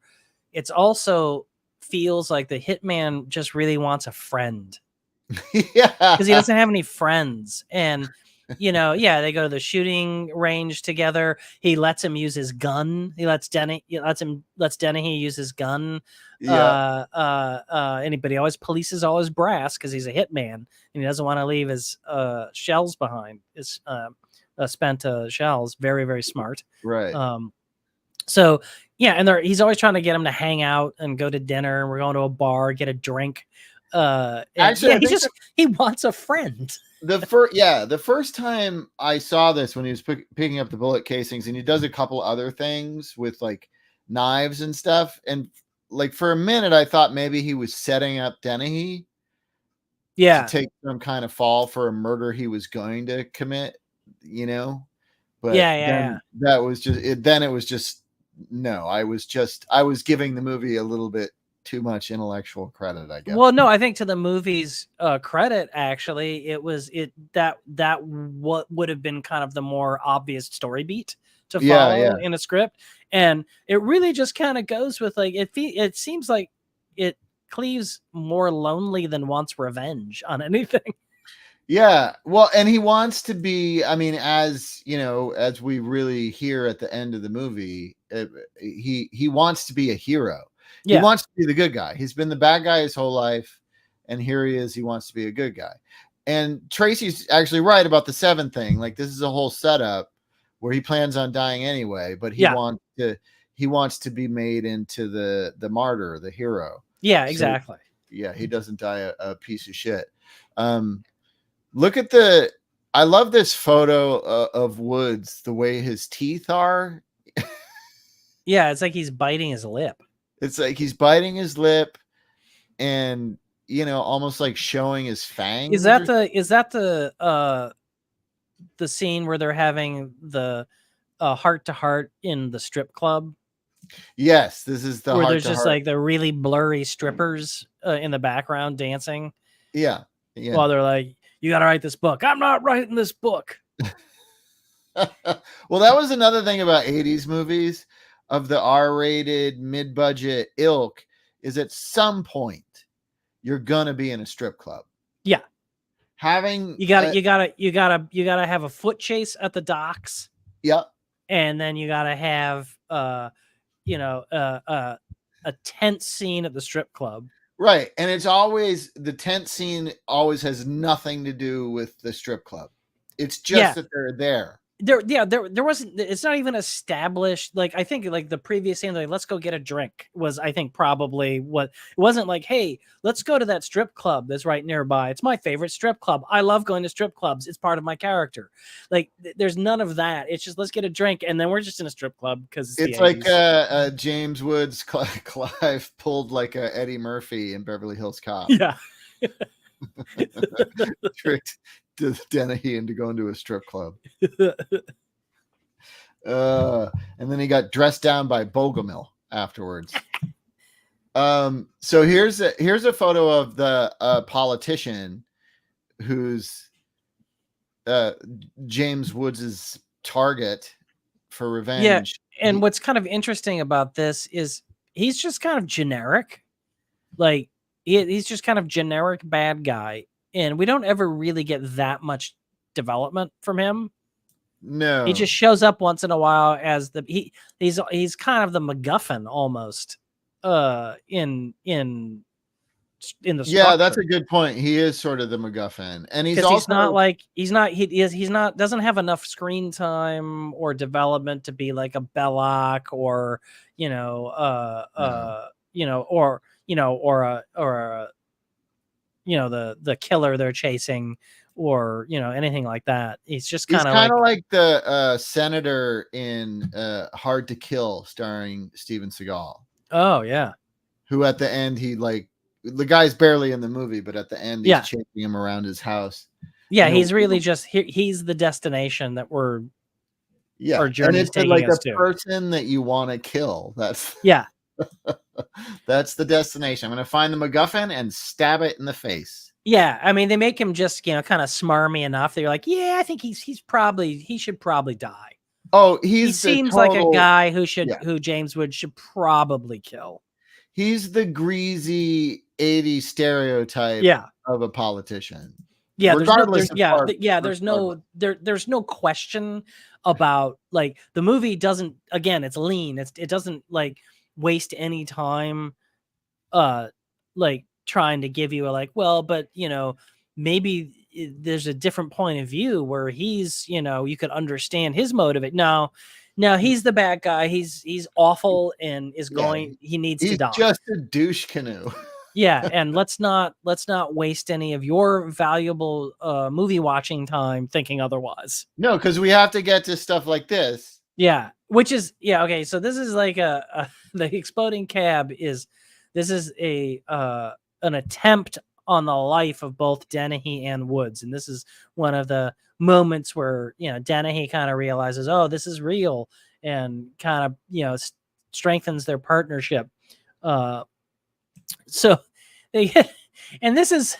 [SPEAKER 2] it's also feels like the hitman just really wants a friend.
[SPEAKER 1] Yeah,
[SPEAKER 2] because he doesn't have any friends, and they go to the shooting range together. He lets him use his gun. He lets Dennehy use his gun.
[SPEAKER 1] Yeah.
[SPEAKER 2] But he always polices all his brass because he's a hitman, and he doesn't want to leave his shells behind. His spent shells. Very, very smart.
[SPEAKER 1] Right.
[SPEAKER 2] So and he's always trying to get him to hang out and go to dinner. And we're going to a bar, get a drink. Actually, he wants a friend.
[SPEAKER 1] The first time I saw this, when he was picking up the bullet casings, and he does a couple other things with like knives and stuff, and like for a minute I thought maybe he was setting up Dennehy to take some kind of fall for a murder he was going to commit, but that was just it. Then it was just no, I was giving the movie a little bit too much intellectual credit, I guess.
[SPEAKER 2] Well, no, I think to the movie's credit, actually, that what would have been kind of the more obvious story beat to follow in a script, and it really just kind of goes with like it seems like it Cleve's more lonely than wants revenge on anything.
[SPEAKER 1] Yeah, well, and he wants to be, I mean, as we really hear at the end of the movie, he wants to be a hero. He wants to be the good guy. He's been the bad guy his whole life, and here he is. He wants to be a good guy. And Tracy's actually right about the 7 thing. Like, this is a whole setup where he plans on dying anyway, but he wants to be made into the martyr, the hero.
[SPEAKER 2] Yeah, exactly.
[SPEAKER 1] So, he doesn't die a piece of shit. Look at I love this photo of Woods, the way his teeth are.
[SPEAKER 2] Yeah, it's like he's biting his lip.
[SPEAKER 1] It's like he's biting his lip and, almost like showing his fangs.
[SPEAKER 2] Is that the scene where they're having the heart to heart in the strip club?
[SPEAKER 1] Yes, this is the
[SPEAKER 2] where there's just like the really blurry strippers in the background dancing.
[SPEAKER 1] Yeah.
[SPEAKER 2] While they're like, you got to write this book. I'm not writing this book.
[SPEAKER 1] Well, that was another thing about 80s movies of the R-rated mid-budget ilk, is at some point you're gonna be in a strip club.
[SPEAKER 2] Yeah,
[SPEAKER 1] you
[SPEAKER 2] gotta have a foot chase at the docks.
[SPEAKER 1] Yeah,
[SPEAKER 2] and then you gotta have a tent scene at the strip club.
[SPEAKER 1] Right, and it's always the tent scene always has nothing to do with the strip club. It's just that they're there.
[SPEAKER 2] There wasn't, it's not even established. Like, I think like the previous scene, like, let's go get a drink was, I think, probably what it wasn't like, hey, let's go to that strip club that's right nearby. It's my favorite strip club. I love going to strip clubs. It's part of my character. Like, there's none of that. It's just, let's get a drink. And then we're just in a strip club because
[SPEAKER 1] it's like James Woods, Clive pulled like a Eddie Murphy in Beverly Hills Cop.
[SPEAKER 2] Yeah.
[SPEAKER 1] Tricked Dennehy into going to a strip club. And then he got dressed down by Bogomil afterwards. So here's a photo of the politician who's James Woods's target for revenge.
[SPEAKER 2] Yeah, and what's kind of interesting about this is he's just kind of generic. Like, he's just kind of generic bad guy. And we don't ever really get that much development from him.
[SPEAKER 1] No,
[SPEAKER 2] he just shows up once in a while as he's kind of the MacGuffin almost in in the
[SPEAKER 1] Yeah, that's
[SPEAKER 2] structure.
[SPEAKER 1] a good point. He is sort of the MacGuffin, and he's
[SPEAKER 2] Because he's
[SPEAKER 1] also
[SPEAKER 2] not like he's not doesn't have enough screen time or development to be like a Belloc or
[SPEAKER 1] no.
[SPEAKER 2] or a the killer they're chasing or anything like that. He's just
[SPEAKER 1] He's
[SPEAKER 2] kind of
[SPEAKER 1] kind
[SPEAKER 2] like,
[SPEAKER 1] of like the senator in Hard to Kill, starring Steven Seagal,
[SPEAKER 2] oh yeah,
[SPEAKER 1] who at the end he like the guy's barely in the movie, but at the end he's
[SPEAKER 2] yeah,
[SPEAKER 1] chasing him around his house.
[SPEAKER 2] yeah.
[SPEAKER 1] And
[SPEAKER 2] He's really just he's the destination that our
[SPEAKER 1] yeah, and
[SPEAKER 2] journey's
[SPEAKER 1] it's
[SPEAKER 2] taking
[SPEAKER 1] like a
[SPEAKER 2] us to.
[SPEAKER 1] person that you want to kill. That's
[SPEAKER 2] Yeah,
[SPEAKER 1] that's the destination. I'm going to find the MacGuffin and stab it in the face.
[SPEAKER 2] yeah. I mean, they make him just kind of smarmy enough that you're like, yeah, I think he should probably die.
[SPEAKER 1] Oh,
[SPEAKER 2] He
[SPEAKER 1] he's the
[SPEAKER 2] seems like a
[SPEAKER 1] total
[SPEAKER 2] guy
[SPEAKER 1] yeah.
[SPEAKER 2] who James Woods should probably kill.
[SPEAKER 1] He's the greasy 80s stereotype
[SPEAKER 2] Yeah.
[SPEAKER 1] of a politician.
[SPEAKER 2] Yeah,
[SPEAKER 1] Regardless of
[SPEAKER 2] there's no question about like the movie doesn't, again, it's lean. It doesn't like waste any time like trying to give you a like, well, but maybe there's a different point of view where he's, you could understand his motive. No, he's the bad guy. He's awful and he needs to die.
[SPEAKER 1] He's just a douche canoe.
[SPEAKER 2] Yeah, and let's not waste any of your valuable movie watching time thinking otherwise.
[SPEAKER 1] No, because we have to get to stuff like this.
[SPEAKER 2] Yeah, which is okay. So this is like the exploding cab is an attempt on the life of both Dennehy and Woods, and this is one of the moments where Dennehy kind of realizes, oh, this is real, and kind of strengthens their partnership. So they get, and this is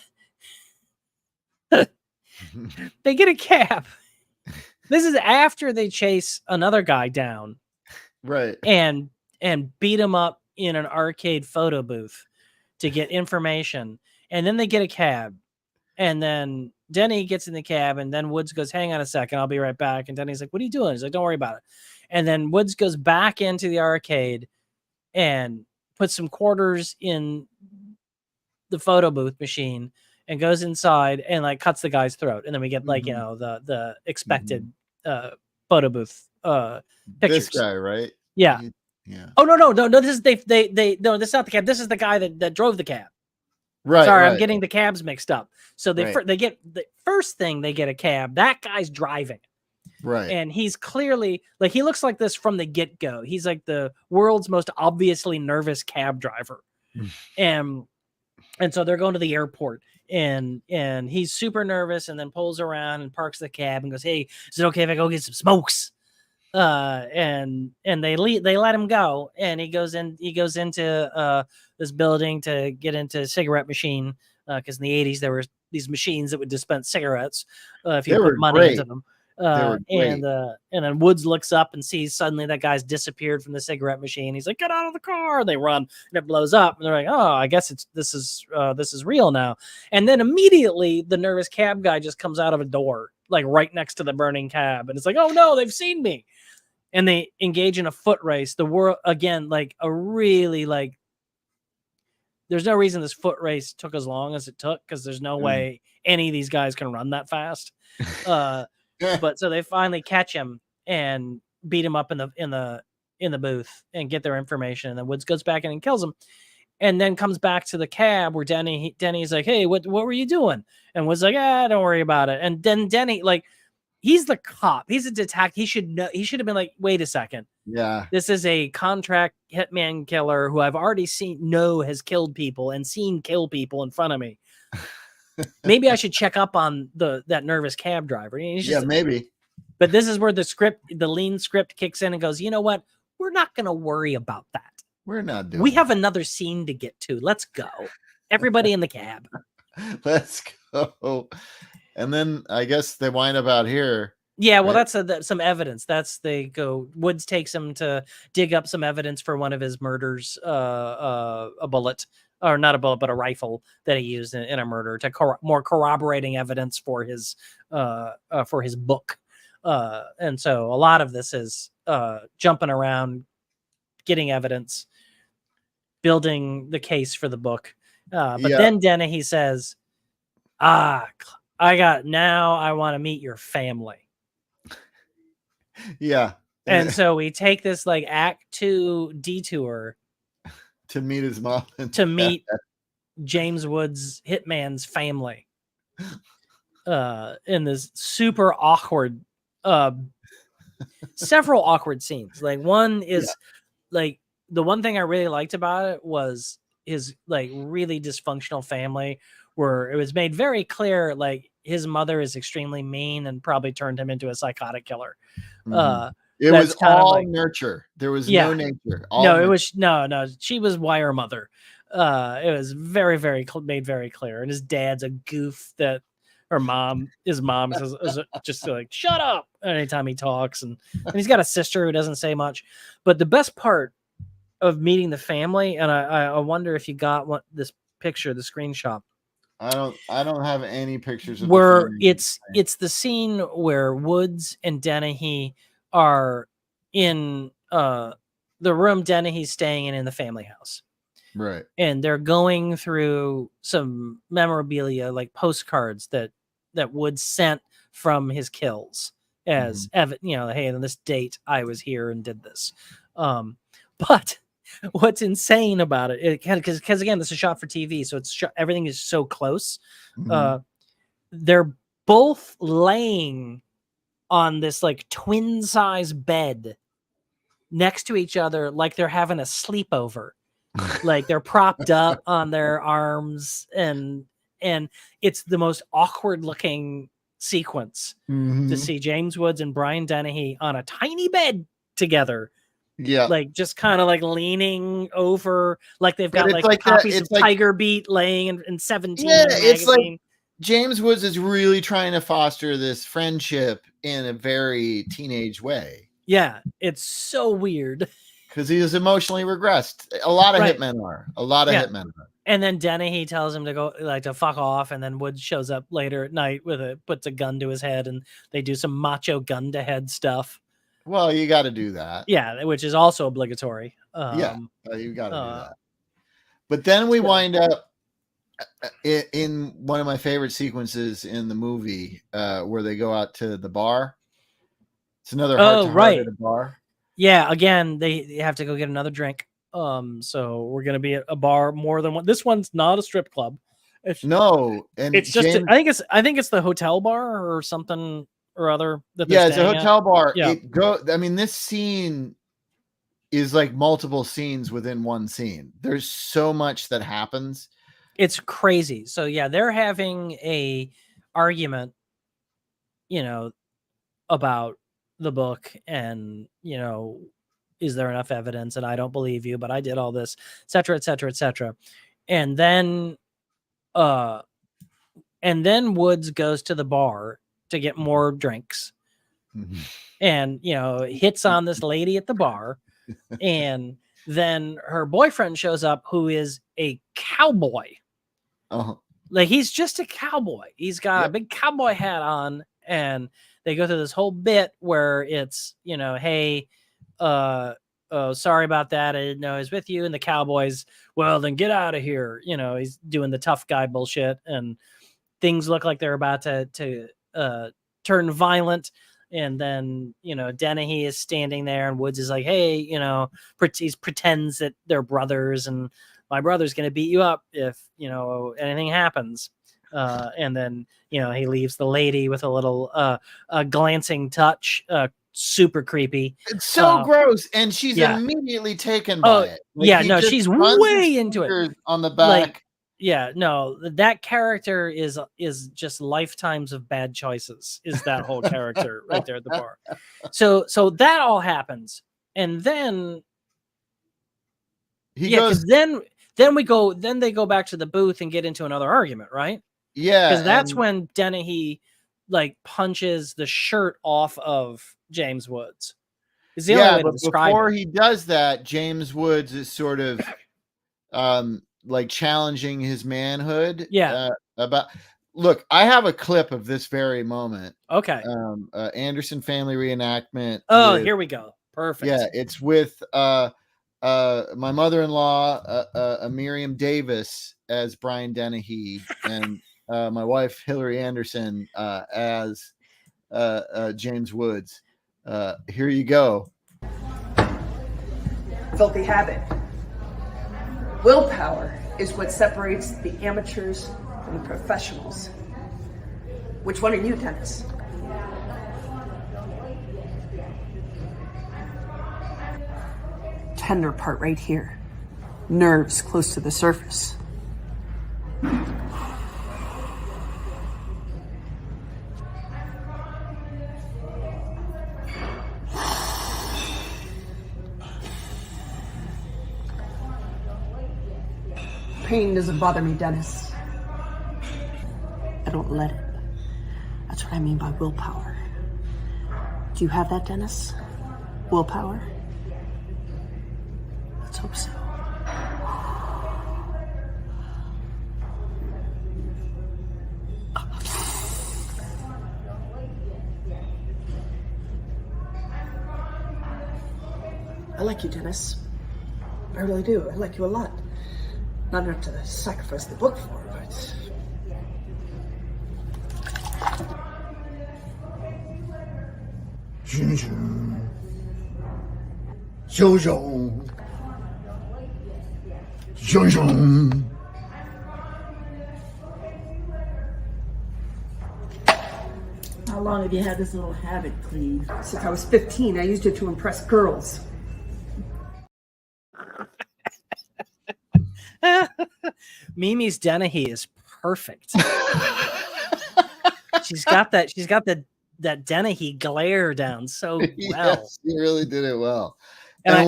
[SPEAKER 2] they get a cab. This is after they chase another guy down,
[SPEAKER 1] right,
[SPEAKER 2] and beat him up in an arcade photo booth to get information, and then they get a cab, and then Denny gets in the cab, and then Woods goes, "Hang on a second, I'll be right back." And Denny's like, "What are you doing?" He's like, "Don't worry about it." And then Woods goes back into the arcade and puts some quarters in the photo booth machine and goes inside and like cuts the guy's throat, and then we get like the expected photo booth pictures.
[SPEAKER 1] This guy, right?
[SPEAKER 2] Yeah.
[SPEAKER 1] Yeah.
[SPEAKER 2] Oh no, this is no, this is not the cab. This is the guy that drove the cab.
[SPEAKER 1] Right.
[SPEAKER 2] Sorry,
[SPEAKER 1] right.
[SPEAKER 2] I'm getting the cabs mixed up. So they get the first thing, they get a cab. That guy's driving.
[SPEAKER 1] Right.
[SPEAKER 2] And he's clearly like, he looks like this from the get-go. He's like the world's most obviously nervous cab driver. And so they're going to the airport, and he's super nervous, and then pulls around and parks the cab and goes, "Hey, is it okay if I go get some smokes?" And they let him go, and he goes into this building to get into a cigarette machine, because in the 80s there were these machines that would dispense cigarettes if you put money into them. And then Woods looks up and sees suddenly that guy's disappeared from the cigarette machine. He's like, "Get out of the car!" They run, and it blows up. And they're like, "Oh, I guess this is real now." And then immediately the nervous cab guy just comes out of a door, like right next to the burning cab, and it's like, "Oh no, they've seen me!" And they engage in a foot race. The world again, like a really like. There's no reason this foot race took as long as it took, because there's no way any of these guys can run that fast. But so they finally catch him and beat him up in the booth and get their information. And then Woods goes back in and kills him, and then comes back to the cab where Denny's like, "Hey, what were you doing?" And Woods like, "Don't worry about it." And then Denny, like, he's the cop, he's a detective. He should know. He should have been like, "Wait a second.
[SPEAKER 1] Yeah,
[SPEAKER 2] this is a contract hitman killer who I've already has killed people and seen kill people in front of me. Maybe I should check up on that nervous cab driver."
[SPEAKER 1] Maybe.
[SPEAKER 2] But this is where the lean script kicks in and goes, "You know what? We're not going to worry about that.
[SPEAKER 1] We're not doing.
[SPEAKER 2] We have another scene to get to. Let's go. Everybody in the cab.
[SPEAKER 1] Let's go." And then I guess they wind up out here.
[SPEAKER 2] Yeah, well, that's some evidence. Woods takes him to dig up some evidence for one of his murders, a bullet, or not a bullet, but a rifle that he used in a murder, to more corroborating evidence for his book. And so a lot of this is jumping around, getting evidence, building the case for the book. But
[SPEAKER 1] Yeah.
[SPEAKER 2] then Dennehy says, I want to meet your family.
[SPEAKER 1] Yeah.
[SPEAKER 2] And so we take this like Act 2 detour
[SPEAKER 1] to meet his mom
[SPEAKER 2] to meet James Woods' hitman's family. In this super awkward, several awkward scenes. Like one is like the one thing I really liked about it was his like really dysfunctional family, where it was made very clear like his mother is extremely mean and probably turned him into a psychotic killer.
[SPEAKER 1] It
[SPEAKER 2] That's
[SPEAKER 1] was
[SPEAKER 2] kind of
[SPEAKER 1] all
[SPEAKER 2] like
[SPEAKER 1] nurture. There was
[SPEAKER 2] Yeah.
[SPEAKER 1] no nature. All
[SPEAKER 2] no, it
[SPEAKER 1] nurture.
[SPEAKER 2] was no. She was wire mother. It was very, very made very clear. And his dad's a goof that his mom is just like shut up anytime he talks, and he's got a sister who doesn't say much. But the best part of meeting the family, and I wonder if you got this picture, the screenshot.
[SPEAKER 1] I don't have any pictures of
[SPEAKER 2] where
[SPEAKER 1] the
[SPEAKER 2] it's the scene where Woods and Dennehy are in the room Dennehy's staying in the family house.
[SPEAKER 1] Right.
[SPEAKER 2] And they're going through some memorabilia, like postcards that Woods sent from his kills as hey, on this date I was here and did this. But what's insane about it because again, this is shot for TV, so it's everything is so close. They're both laying on this like twin size bed next to each other, like they're having a sleepover. Like they're propped up on their arms, and it's the most awkward looking sequence to see James Woods and Brian Dennehy on a tiny bed together.
[SPEAKER 1] Yeah.
[SPEAKER 2] Like just kind of like leaning over, like they've got
[SPEAKER 1] it's
[SPEAKER 2] like copies of
[SPEAKER 1] like,
[SPEAKER 2] Tiger Beat laying in 17.
[SPEAKER 1] Yeah,
[SPEAKER 2] magazine.
[SPEAKER 1] it's like James Woods is really trying to foster this friendship in a very teenage way.
[SPEAKER 2] Yeah, it's so weird.
[SPEAKER 1] Because he is emotionally regressed. A lot of hitmen are. A lot of hitmen are.
[SPEAKER 2] And then Dennehy tells him to go, like, to fuck off. And then Woods shows up later at night puts a gun to his head, and they do some macho gun to head stuff.
[SPEAKER 1] Well, you got to do that.
[SPEAKER 2] Yeah, which is also obligatory.
[SPEAKER 1] You got to do that. But then we wind up in one of my favorite sequences in the movie where they go out to the bar. It's another heart-to-heart at a bar.
[SPEAKER 2] Yeah, again, they have to go get another drink. So we're gonna be at a bar more than one. This one's not a strip club.
[SPEAKER 1] And
[SPEAKER 2] it's just I think it's the hotel bar or something or other.
[SPEAKER 1] It's a hotel bar.
[SPEAKER 2] Yeah.
[SPEAKER 1] This scene is like multiple scenes within one scene. There's so much that happens.
[SPEAKER 2] It's crazy. So yeah, they're having a argument, about the book, and is there enough evidence, and I don't believe you, but I did all this, etc., etc., etc. And then Woods goes to the bar to get more drinks, and hits on this lady at the bar, and then her boyfriend shows up, who is a cowboy. Like he's just a cowboy. He's got a big cowboy hat on, and they go through this whole bit where it's, hey, sorry about that. I didn't know I was with you. And the cowboy's, well, then get out of here. He's doing the tough guy bullshit, and things look like they're about to turn violent. And then, Dennehy is standing there, and Woods is like, hey, he pretends that they're brothers, and my brother's going to beat you up if, anything happens. And then, he leaves the lady with a little glancing touch, super creepy.
[SPEAKER 1] It's so gross. And she's immediately taken by it.
[SPEAKER 2] Like, she's way into it.
[SPEAKER 1] On the back.
[SPEAKER 2] That character is just lifetimes of bad choices, is that whole character right there at the bar. So that all happens. And then then they go back to the booth and get into another argument, right?
[SPEAKER 1] Yeah.
[SPEAKER 2] Because that's when Dennehy like punches the shirt off of James Woods. Is the only way to describe
[SPEAKER 1] before
[SPEAKER 2] it.
[SPEAKER 1] He does that, James Woods is sort of like challenging his manhood. Look, I have a clip of this very moment.
[SPEAKER 2] Okay.
[SPEAKER 1] Anderson family reenactment.
[SPEAKER 2] Here we go. Perfect.
[SPEAKER 1] Yeah, it's with my mother-in-law, Miriam Davis as Brian Dennehy, and my wife Hillary Anderson as James Woods. Here you go.
[SPEAKER 3] Filthy habit. Willpower is what separates the amateurs from the professionals. Which one are you, Dennis? Tender part right here. Nerves close to the surface. Pain doesn't bother me, Dennis. I don't let it. That's what I mean by willpower. Do you have that, Dennis? Willpower? Let's hope so. I like you, Dennis. I really do. I like you a lot. Not enough to sacrifice the book for, but...
[SPEAKER 4] How long have you had this little habit, Cleve?
[SPEAKER 3] Since I was 15, I used it to impress girls.
[SPEAKER 2] Mimi's Dennehy is perfect. she's got that Dennehy glare down so well.
[SPEAKER 1] Yes, you really did it well.
[SPEAKER 2] And I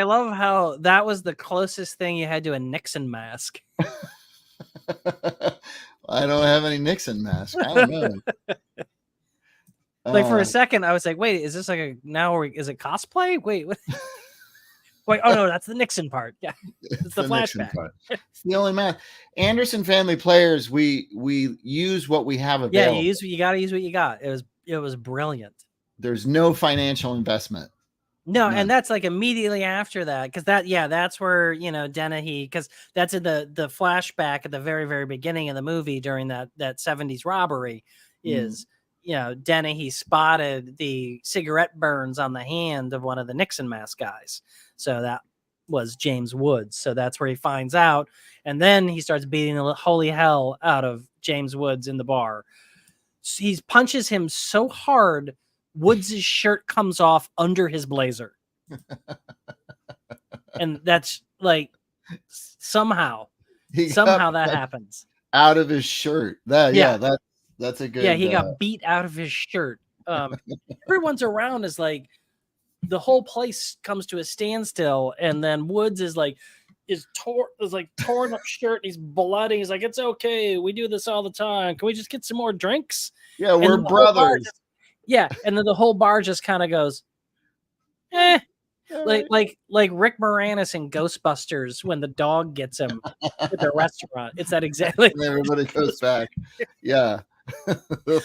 [SPEAKER 2] love how that was the closest thing you had to a Nixon mask.
[SPEAKER 1] I don't have any Nixon mask. I don't know.
[SPEAKER 2] Like for a second, I was like, "Wait, is this like is it cosplay? Wait, what?" Wait, oh no, that's the Nixon part. Yeah, it's the flashback.
[SPEAKER 1] It's the only math. Anderson Family Players, we use what we have available.
[SPEAKER 2] Yeah, you got to use what you got. It was brilliant.
[SPEAKER 1] There's no financial investment.
[SPEAKER 2] No, and that's like immediately after that, because that's where Dennehy, because that's in the flashback at the very, very beginning of the movie during that 70s robbery is Dennehy spotted the cigarette burns on the hand of one of the Nixon mask guys. So that was James Woods. So that's where he finds out. And then he starts beating the holy hell out of James Woods in the bar. He punches him so hard, Woods' shirt comes off under his blazer. And that's like somehow that happens.
[SPEAKER 1] Out of his shirt. That's a good.
[SPEAKER 2] Yeah, he got beat out of his shirt. Everyone's around is like, the whole place comes to a standstill, and then Woods is torn up shirt. He's bloody. He's like, "It's okay. We do this all the time. Can we just get some more drinks?"
[SPEAKER 1] Yeah, we're brothers.
[SPEAKER 2] And then the whole bar just kind of goes, like Rick Moranis in Ghostbusters when the dog gets him at the restaurant. It's that exactly.
[SPEAKER 1] And everybody goes back. Yeah.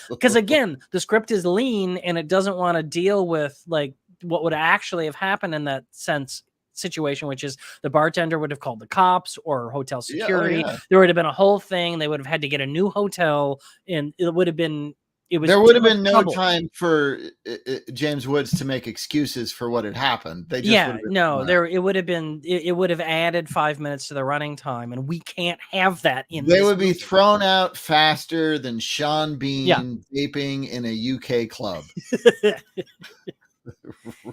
[SPEAKER 2] Because again, the script is lean and it doesn't want to deal with like what would actually have happened in that situation, which is the bartender would have called the cops or hotel security. There would have been a whole thing. They would have had to get a new hotel, and there would have been no
[SPEAKER 1] time for James Woods to make excuses for what had happened.
[SPEAKER 2] It would have added 5 minutes to the running time, and we can't have that in
[SPEAKER 1] They would be thrown out faster than Sean Bean vaping in a UK club.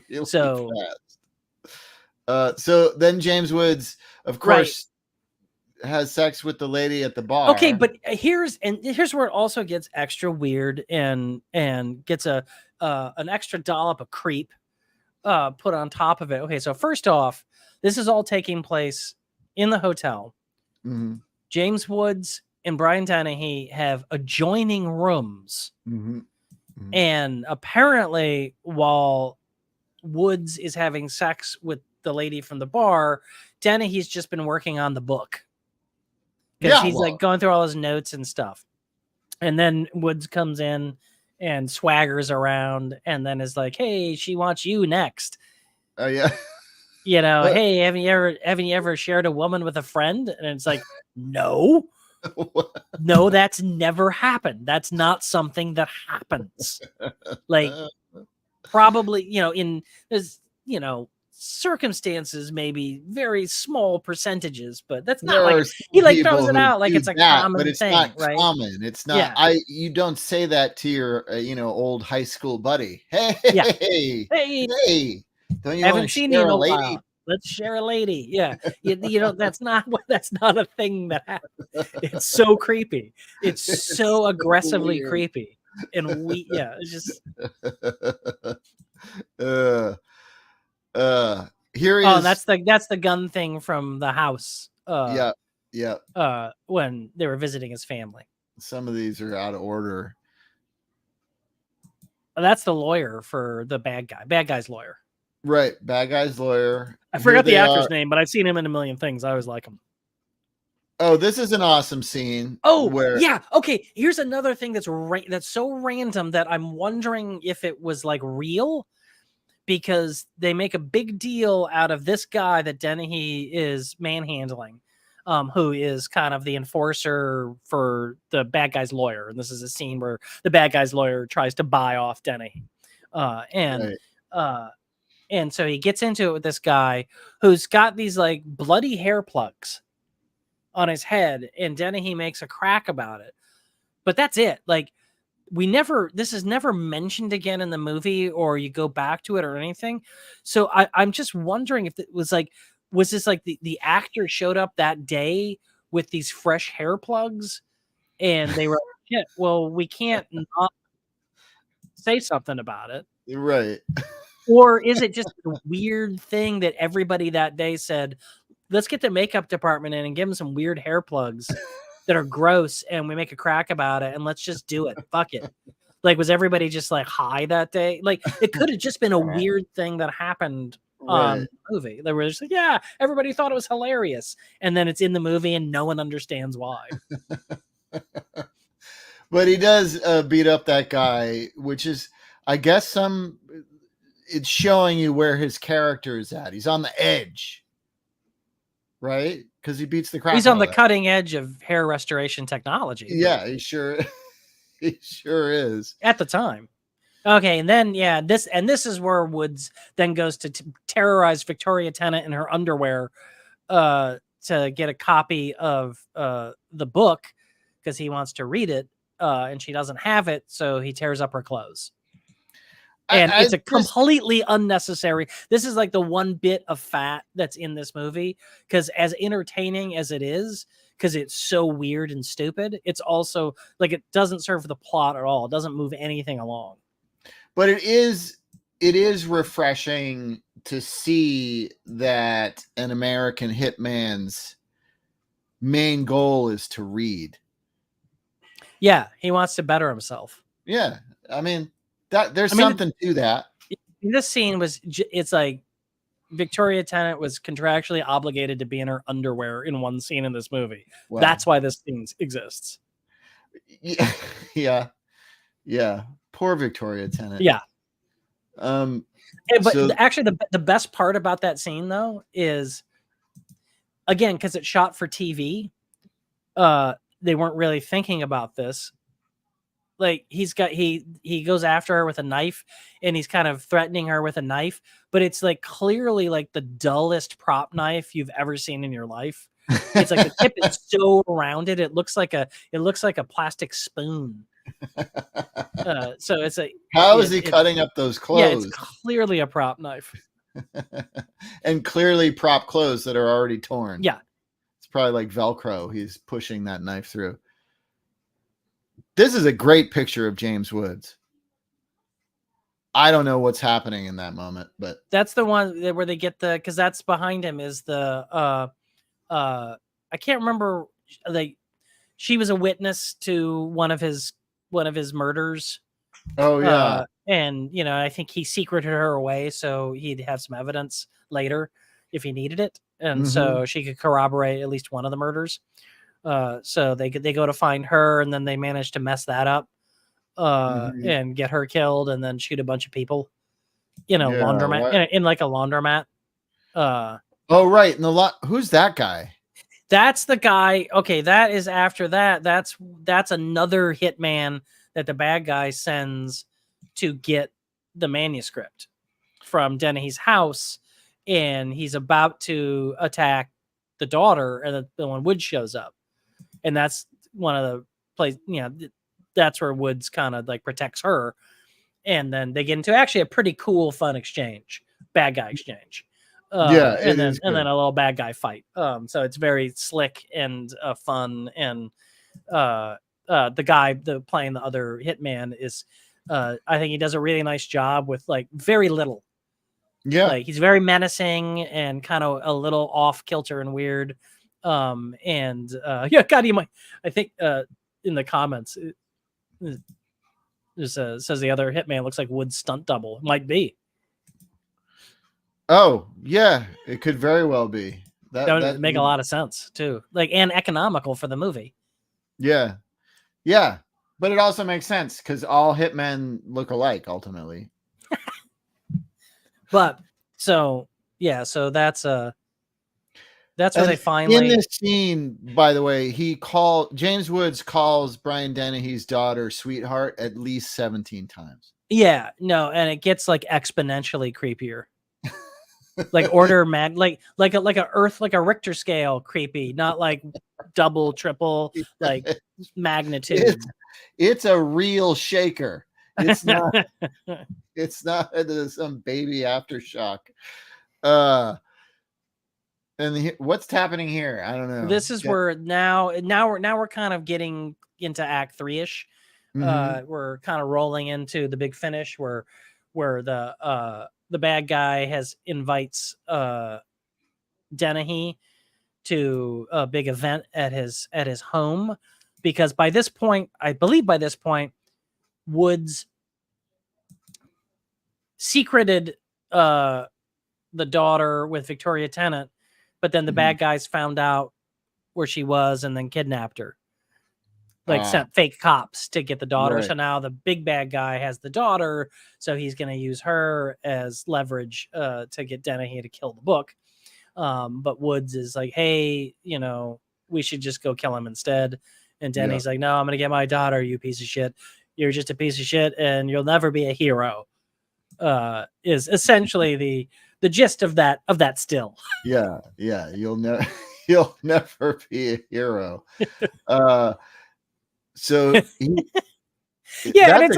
[SPEAKER 1] Really fast. So then James Woods, of course, has sex with the lady at the bar.
[SPEAKER 2] Okay, but here's where it also gets extra weird and gets an extra dollop of creep put on top of it. Okay, so first off, this is all taking place in the hotel.
[SPEAKER 1] Mm-hmm.
[SPEAKER 2] James Woods and Brian Dennehy have adjoining rooms.
[SPEAKER 1] Mm-hmm. Mm-hmm.
[SPEAKER 2] And apparently, while Woods is having sex with the lady from the bar, Dennehy's just been working on the book. Because he's like going through all his notes and stuff. And then Woods comes in and swaggers around and then is like, "Hey, she wants you next."
[SPEAKER 1] Oh, yeah.
[SPEAKER 2] You know,
[SPEAKER 1] But-
[SPEAKER 2] hey, haven't you ever shared a woman with a friend? And it's like, no, no, that's never happened. That's not something that happens. Like, probably, you know, in there's, you know, circumstances, maybe very small percentages, but that's not
[SPEAKER 1] there
[SPEAKER 2] like
[SPEAKER 1] are
[SPEAKER 2] he
[SPEAKER 1] some
[SPEAKER 2] like
[SPEAKER 1] people
[SPEAKER 2] throws it
[SPEAKER 1] who
[SPEAKER 2] out like
[SPEAKER 1] do
[SPEAKER 2] it's a
[SPEAKER 1] that,
[SPEAKER 2] common
[SPEAKER 1] but it's
[SPEAKER 2] thing,
[SPEAKER 1] not
[SPEAKER 2] right?
[SPEAKER 1] common. It's not.
[SPEAKER 2] Yeah.
[SPEAKER 1] You don't say that to your old high school buddy. Hey,
[SPEAKER 2] Yeah.
[SPEAKER 1] hey,
[SPEAKER 2] Hey,
[SPEAKER 1] hey, don't you want
[SPEAKER 2] haven't
[SPEAKER 1] to
[SPEAKER 2] seen you
[SPEAKER 1] share
[SPEAKER 2] in
[SPEAKER 1] a
[SPEAKER 2] a
[SPEAKER 1] lady?
[SPEAKER 2] while. Let's share a lady. Yeah. You know, that's not a thing that happens. It's so creepy. It's so aggressively
[SPEAKER 1] weird.
[SPEAKER 2] creepy. And it's just
[SPEAKER 1] Here
[SPEAKER 2] oh,
[SPEAKER 1] is
[SPEAKER 2] that's the gun thing from the house.
[SPEAKER 1] yeah.
[SPEAKER 2] When they were visiting his family.
[SPEAKER 1] Some of these are out of order.
[SPEAKER 2] That's the lawyer for the bad guy. Bad guy's lawyer.
[SPEAKER 1] Right, bad guy's lawyer.
[SPEAKER 2] I
[SPEAKER 1] Here
[SPEAKER 2] forgot the
[SPEAKER 1] they
[SPEAKER 2] actor's
[SPEAKER 1] are.
[SPEAKER 2] name, but I've seen him in a million things. I always like him.
[SPEAKER 1] Oh, this is an awesome scene.
[SPEAKER 2] Oh,
[SPEAKER 1] where
[SPEAKER 2] yeah. Okay, here's another thing that's so random that I'm wondering if it was like real, because they make a big deal out of this guy that Dennehy is manhandling, who is kind of the enforcer for the bad guy's lawyer. And this is a scene where the bad guy's lawyer tries to buy off Dennehy. And so he gets into it with this guy who's got these like bloody hair plugs on his head, and Dennehy makes a crack about it. But that's it. Like, this is never mentioned again in the movie, or you go back to it or anything. So I'm just wondering if it was like, was this like the actor showed up that day with these fresh hair plugs and they were like, yeah, well, we can't not say something about it.
[SPEAKER 1] right.
[SPEAKER 2] Or is it just a weird thing that everybody that day said, let's get the makeup department in and give them some weird hair plugs that are gross, and we make a crack about it, and let's just do it. Fuck it. Like, was everybody just like high that day? Like, it could have just been a weird thing that happened on the movie. They were just like, yeah, everybody thought it was hilarious. And then it's in the movie and no one understands why.
[SPEAKER 1] But he does beat up that guy, which is, I guess, it's showing you where his character is at. He's on the edge, right? Because he beats the crap.
[SPEAKER 2] He's
[SPEAKER 1] out
[SPEAKER 2] on the
[SPEAKER 1] of that.
[SPEAKER 2] cutting edge of hair restoration technology.
[SPEAKER 1] Yeah, he sure is
[SPEAKER 2] at the time. Okay, and then this is where Woods then goes to terrorize Victoria Tennant in her underwear to get a copy of the book because he wants to read it, and she doesn't have it, so he tears up her clothes. And it's completely unnecessary. This is like the one bit of fat that's in this movie, because as entertaining as it is, because it's so weird and stupid, it's also like it doesn't serve the plot at all. It doesn't move anything along.
[SPEAKER 1] But it is refreshing to see that an American hitman's main goal is to read.
[SPEAKER 2] Yeah, he wants to better himself.
[SPEAKER 1] Yeah, I mean, there's something to that.
[SPEAKER 2] This scene it's like Victoria Tennant was contractually obligated to be in her underwear in one scene in this movie. Wow. That's why this scene exists.
[SPEAKER 1] Yeah. Poor Victoria Tennant.
[SPEAKER 2] Yeah. But
[SPEAKER 1] so,
[SPEAKER 2] actually, the best part about that scene, though, is, again, because it's shot for TV, they weren't really thinking about this. Like, he goes after her with a knife, and he's kind of threatening her with a knife, but it's like clearly like the dullest prop knife you've ever seen in your life. It's like the tip is so rounded, it looks like a plastic spoon. So it's like,
[SPEAKER 1] how is he cutting up those clothes?
[SPEAKER 2] Yeah, it's clearly a prop knife.
[SPEAKER 1] And clearly prop clothes that are already torn.
[SPEAKER 2] Yeah.
[SPEAKER 1] It's probably like Velcro. He's pushing that knife through. This is a great picture of James Woods. I don't know what's happening in that moment, but
[SPEAKER 2] that's the one where they get because that's behind him is the I can't remember, like, she was a witness to one of his murders.
[SPEAKER 1] Oh yeah.
[SPEAKER 2] And I think he secreted her away so he'd have some evidence later if he needed it, and so she could corroborate at least one of the murders. So they go to find her, and then they manage to mess that up and get her killed, and then shoot a bunch of people in a laundromat, in like a laundromat.
[SPEAKER 1] Oh, right. And who's that guy?
[SPEAKER 2] That's the guy. Okay, that is after that. That's another hitman that the bad guy sends to get the manuscript from Dennehy's house, and he's about to attack the daughter, and then when Woods shows up, and that's one of the places. That's where Woods kind of like protects her, and then they get into actually a pretty cool, fun exchange, bad guy exchange. And then a little bad guy fight. So it's very slick and fun. And the guy playing the other hitman is, I think he does a really nice job with like very little.
[SPEAKER 1] Yeah,
[SPEAKER 2] like he's very menacing and kind of a little off kilter and weird. God, he might. I think in the comments it says the other hitman looks like Wood's stunt double. Might be.
[SPEAKER 1] Oh, yeah, it could very well be.
[SPEAKER 2] That would make a lot of sense too. Like, and economical for the movie.
[SPEAKER 1] Yeah. Yeah. But it also makes sense because all hitmen look alike ultimately.
[SPEAKER 2] But so that's where they finally
[SPEAKER 1] in this scene, by the way, James Woods calls Brian Dennehy's daughter sweetheart at least 17 times.
[SPEAKER 2] Yeah, no, and it gets like exponentially creepier. Like like a Richter scale creepy, not like double, triple, like magnitude.
[SPEAKER 1] It's a real shaker. It's not some baby aftershock. And what's happening here? I don't know.
[SPEAKER 2] This is where now we're kind of getting into Act 3-ish.
[SPEAKER 1] Mm-hmm.
[SPEAKER 2] We're kind of rolling into the big finish where the bad guy invites Dennehy to a big event at his home, because I believe by this point, Woods secreted the daughter with Victoria Tennant, but then the bad guys found out where she was and then kidnapped her. Like sent fake cops to get the daughter. Right. So now the big bad guy has the daughter, so he's going to use her as leverage to get Dennehy to kill the book. But Woods is like, hey, we should just go kill him instead. And Denny's like, no, I'm going to get my daughter, you piece of shit. You're just a piece of shit, and you'll never be a hero. Is essentially the gist of that still. Yeah.
[SPEAKER 1] You'll never be a hero. So and
[SPEAKER 2] it's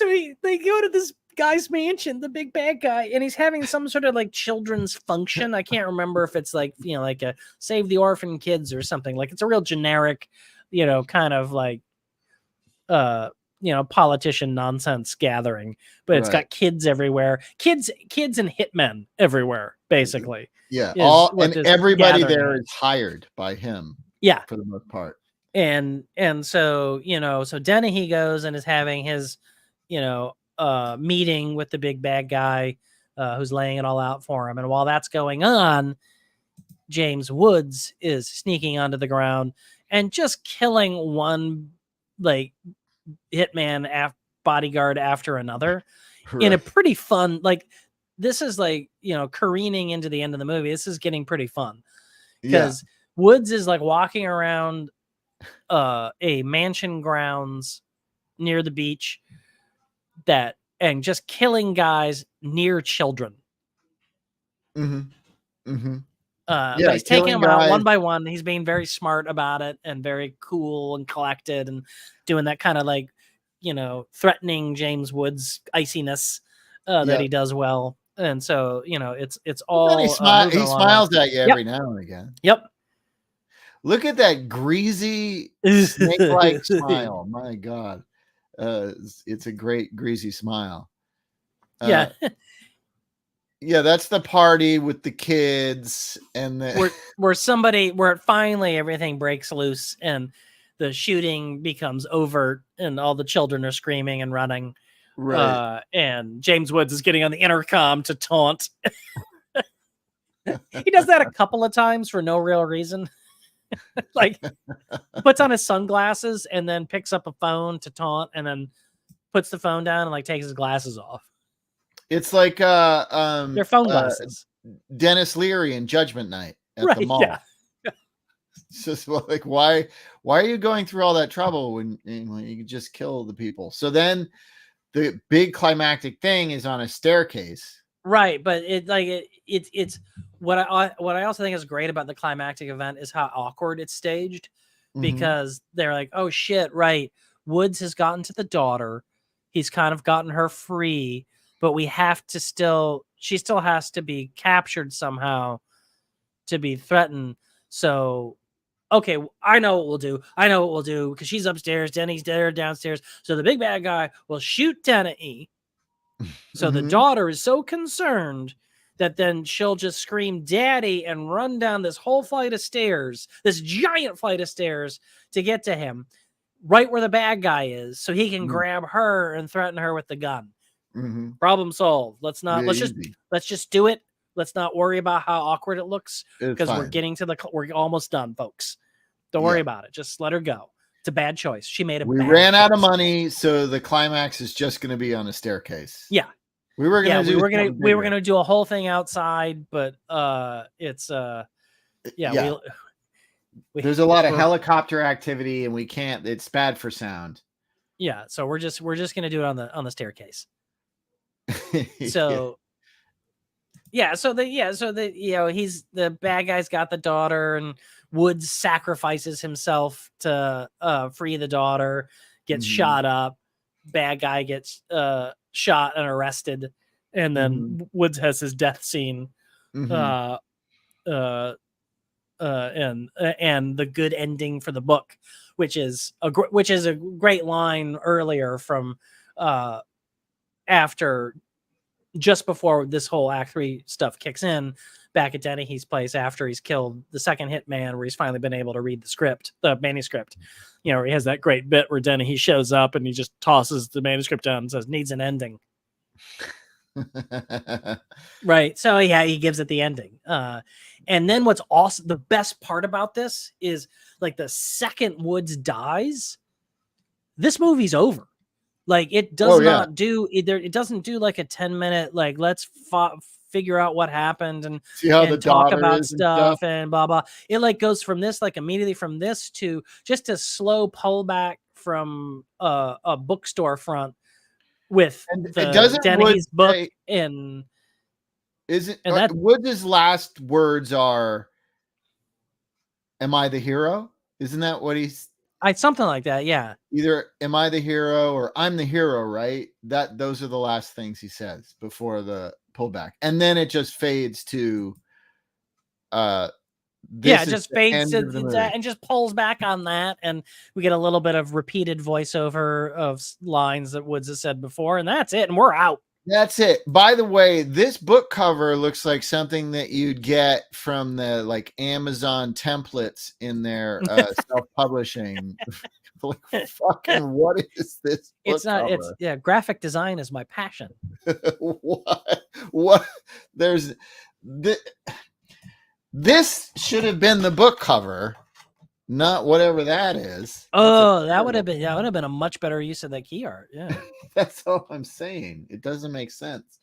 [SPEAKER 2] like they go to this guy's mansion, the big bad guy, and he's having some sort of like children's function. I can't remember if it's like like a Save the Orphan Kids or something. Like it's a real generic, kind of like politician nonsense gathering, but it's got kids everywhere, kids and hitmen everywhere, basically.
[SPEAKER 1] Yeah, everybody there is hired by him.
[SPEAKER 2] Yeah,
[SPEAKER 1] for the most part.
[SPEAKER 2] And so so Dennehy goes and is having his meeting with the big bad guy who's laying it all out for him. And while that's going on, James Woods is sneaking onto the ground and just killing one like hitman bodyguard after another in a pretty fun, like this is like careening into the end of the movie. This is getting pretty fun because Woods is like walking around a mansion grounds near the beach and just killing guys near children. But he's taking them out one by one. He's being very smart about it and very cool and collected and doing that kind of like threatening James Woods iciness that he does well. And so it's all
[SPEAKER 1] he smiles at you every now and again.
[SPEAKER 2] Yep.
[SPEAKER 1] Look at that greasy snake-like smile. My God. It's a great greasy smile. Yeah, that's the party with the kids and
[SPEAKER 2] where finally everything breaks loose and the shooting becomes overt and all the children are screaming and running.
[SPEAKER 1] Right.
[SPEAKER 2] And James Woods is getting on the intercom to taunt. He does that a couple of times for no real reason. Like puts on his sunglasses and then picks up a phone to taunt and then puts the phone down and like takes his glasses off.
[SPEAKER 1] It's like
[SPEAKER 2] they're phone glasses.
[SPEAKER 1] Dennis Leary in Judgment Night at the
[SPEAKER 2] Right,
[SPEAKER 1] mall.
[SPEAKER 2] yeah.
[SPEAKER 1] It's just like, why are you going through all that trouble when you can just kill the people? So then the big climactic thing is on a staircase.
[SPEAKER 2] Right, but it's what I also think is great about the climactic event is how awkward it's staged, because they're like, oh shit, right. Woods has gotten to the daughter. He's kind of gotten her free, but she still has to be captured somehow to be threatened. So, okay, I know what we'll do because she's upstairs, Denny's there downstairs. So the big bad guy will shoot Denny. So the daughter is so concerned that then she'll just scream daddy and run down this whole flight of stairs, this giant flight of stairs, to get to him right where the bad guy is, so he can grab her and threaten her with the gun. Problem solved. Let's just do it. Let's not worry about how awkward it looks, because we're almost done, folks. Don't worry about it. Just let her go. It's a bad choice. She made a
[SPEAKER 1] We
[SPEAKER 2] bad
[SPEAKER 1] ran out of
[SPEAKER 2] choice.
[SPEAKER 1] money, so the climax is just going to be on a staircase.
[SPEAKER 2] Yeah.
[SPEAKER 1] We were gonna
[SPEAKER 2] do a whole thing outside, but it's
[SPEAKER 1] there's a lot of helicopter activity, and we can't. It's bad for sound.
[SPEAKER 2] Yeah, so we're just gonna do it on the staircase. So he's the bad guy's got the daughter, and Woods sacrifices himself to free the daughter, gets shot up, bad guy gets shot and arrested, and then Woods has his death scene, and the good ending for the book, which is a great line earlier from after, just before this whole Act 3 stuff kicks in, back at Dennehy's place after he's killed the second hitman, where he's finally been able to read the manuscript. He has that great bit where Dennehy shows up and he just tosses the manuscript down and says, needs an ending. Right. So he gives it the ending. And then what's awesome, the best part about this is, like, the second Woods dies, this movie's over. Like, it does not do either. It doesn't do like a 10-minute, like, let's figure out what happened and
[SPEAKER 1] see how the
[SPEAKER 2] talk about
[SPEAKER 1] and
[SPEAKER 2] stuff and blah, blah. It like goes from this, like, immediately from this to just a slow pullback from a bookstore front with Dennehy's book. And
[SPEAKER 1] Woods' last words are, am I the hero? Isn't that what he's
[SPEAKER 2] something like that? Yeah.
[SPEAKER 1] Either am I the hero or I'm the hero, right? Those are the last things he says before the pullback. And then it just fades to
[SPEAKER 2] it just fades to and just pulls back on that, and we get a little bit of repeated voiceover of lines that Woods has said before, and that's it, and we're out.
[SPEAKER 1] That's it. By the way, this book cover looks like something that you'd get from the, like, Amazon templates in their self-publishing. Like, fucking, what is this book
[SPEAKER 2] It's not.
[SPEAKER 1] cover?
[SPEAKER 2] It's graphic design is my passion.
[SPEAKER 1] What? There's this should have been the book cover, not whatever that is.
[SPEAKER 2] Oh, that would have been a much better use of that key art. Yeah.
[SPEAKER 1] That's all I'm saying. It doesn't make sense.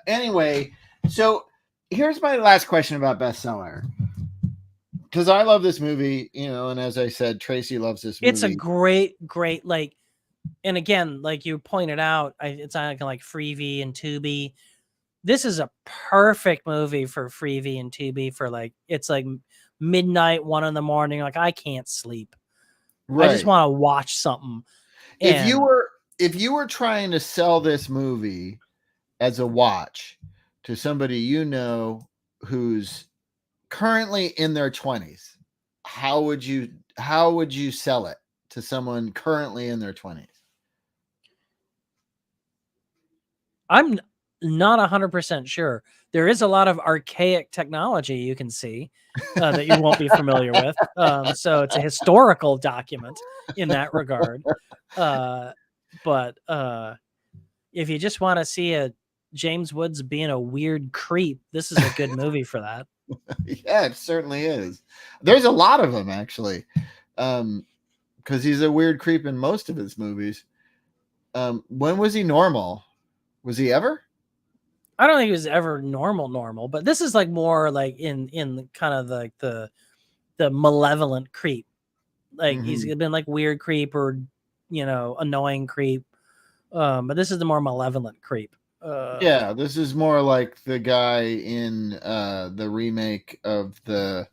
[SPEAKER 1] Anyway, so here's my last question about bestseller, because I love this movie, and as I said, Tracy loves this movie.
[SPEAKER 2] It's a great, like, and again, like you pointed out, it's on like Freevee and Tubi. This is a perfect movie for Freevee and Tubi for, like, it's like midnight, 1 a.m. Like, I can't sleep. Right. I just want to watch something.
[SPEAKER 1] If you were trying to sell this movie as a watch to somebody who's currently in their 20s, how would you sell it to someone currently in their 20s?
[SPEAKER 2] I'm not 100% sure. There is a lot of archaic technology you can see that you won't be familiar with. So it's a historical document in that regard. But if you just want to see a James Woods being a weird creep, this is a good movie for that.
[SPEAKER 1] Yeah, it certainly is. There's a lot of them, actually, because he's a weird creep in most of his movies. When was he normal? Was he ever?
[SPEAKER 2] I don't think he was ever normal, but this is like more like in kind of like the malevolent creep. Like he's been like weird creep or annoying creep. But this is the more malevolent creep.
[SPEAKER 1] Yeah, this is more like the guy in the remake of the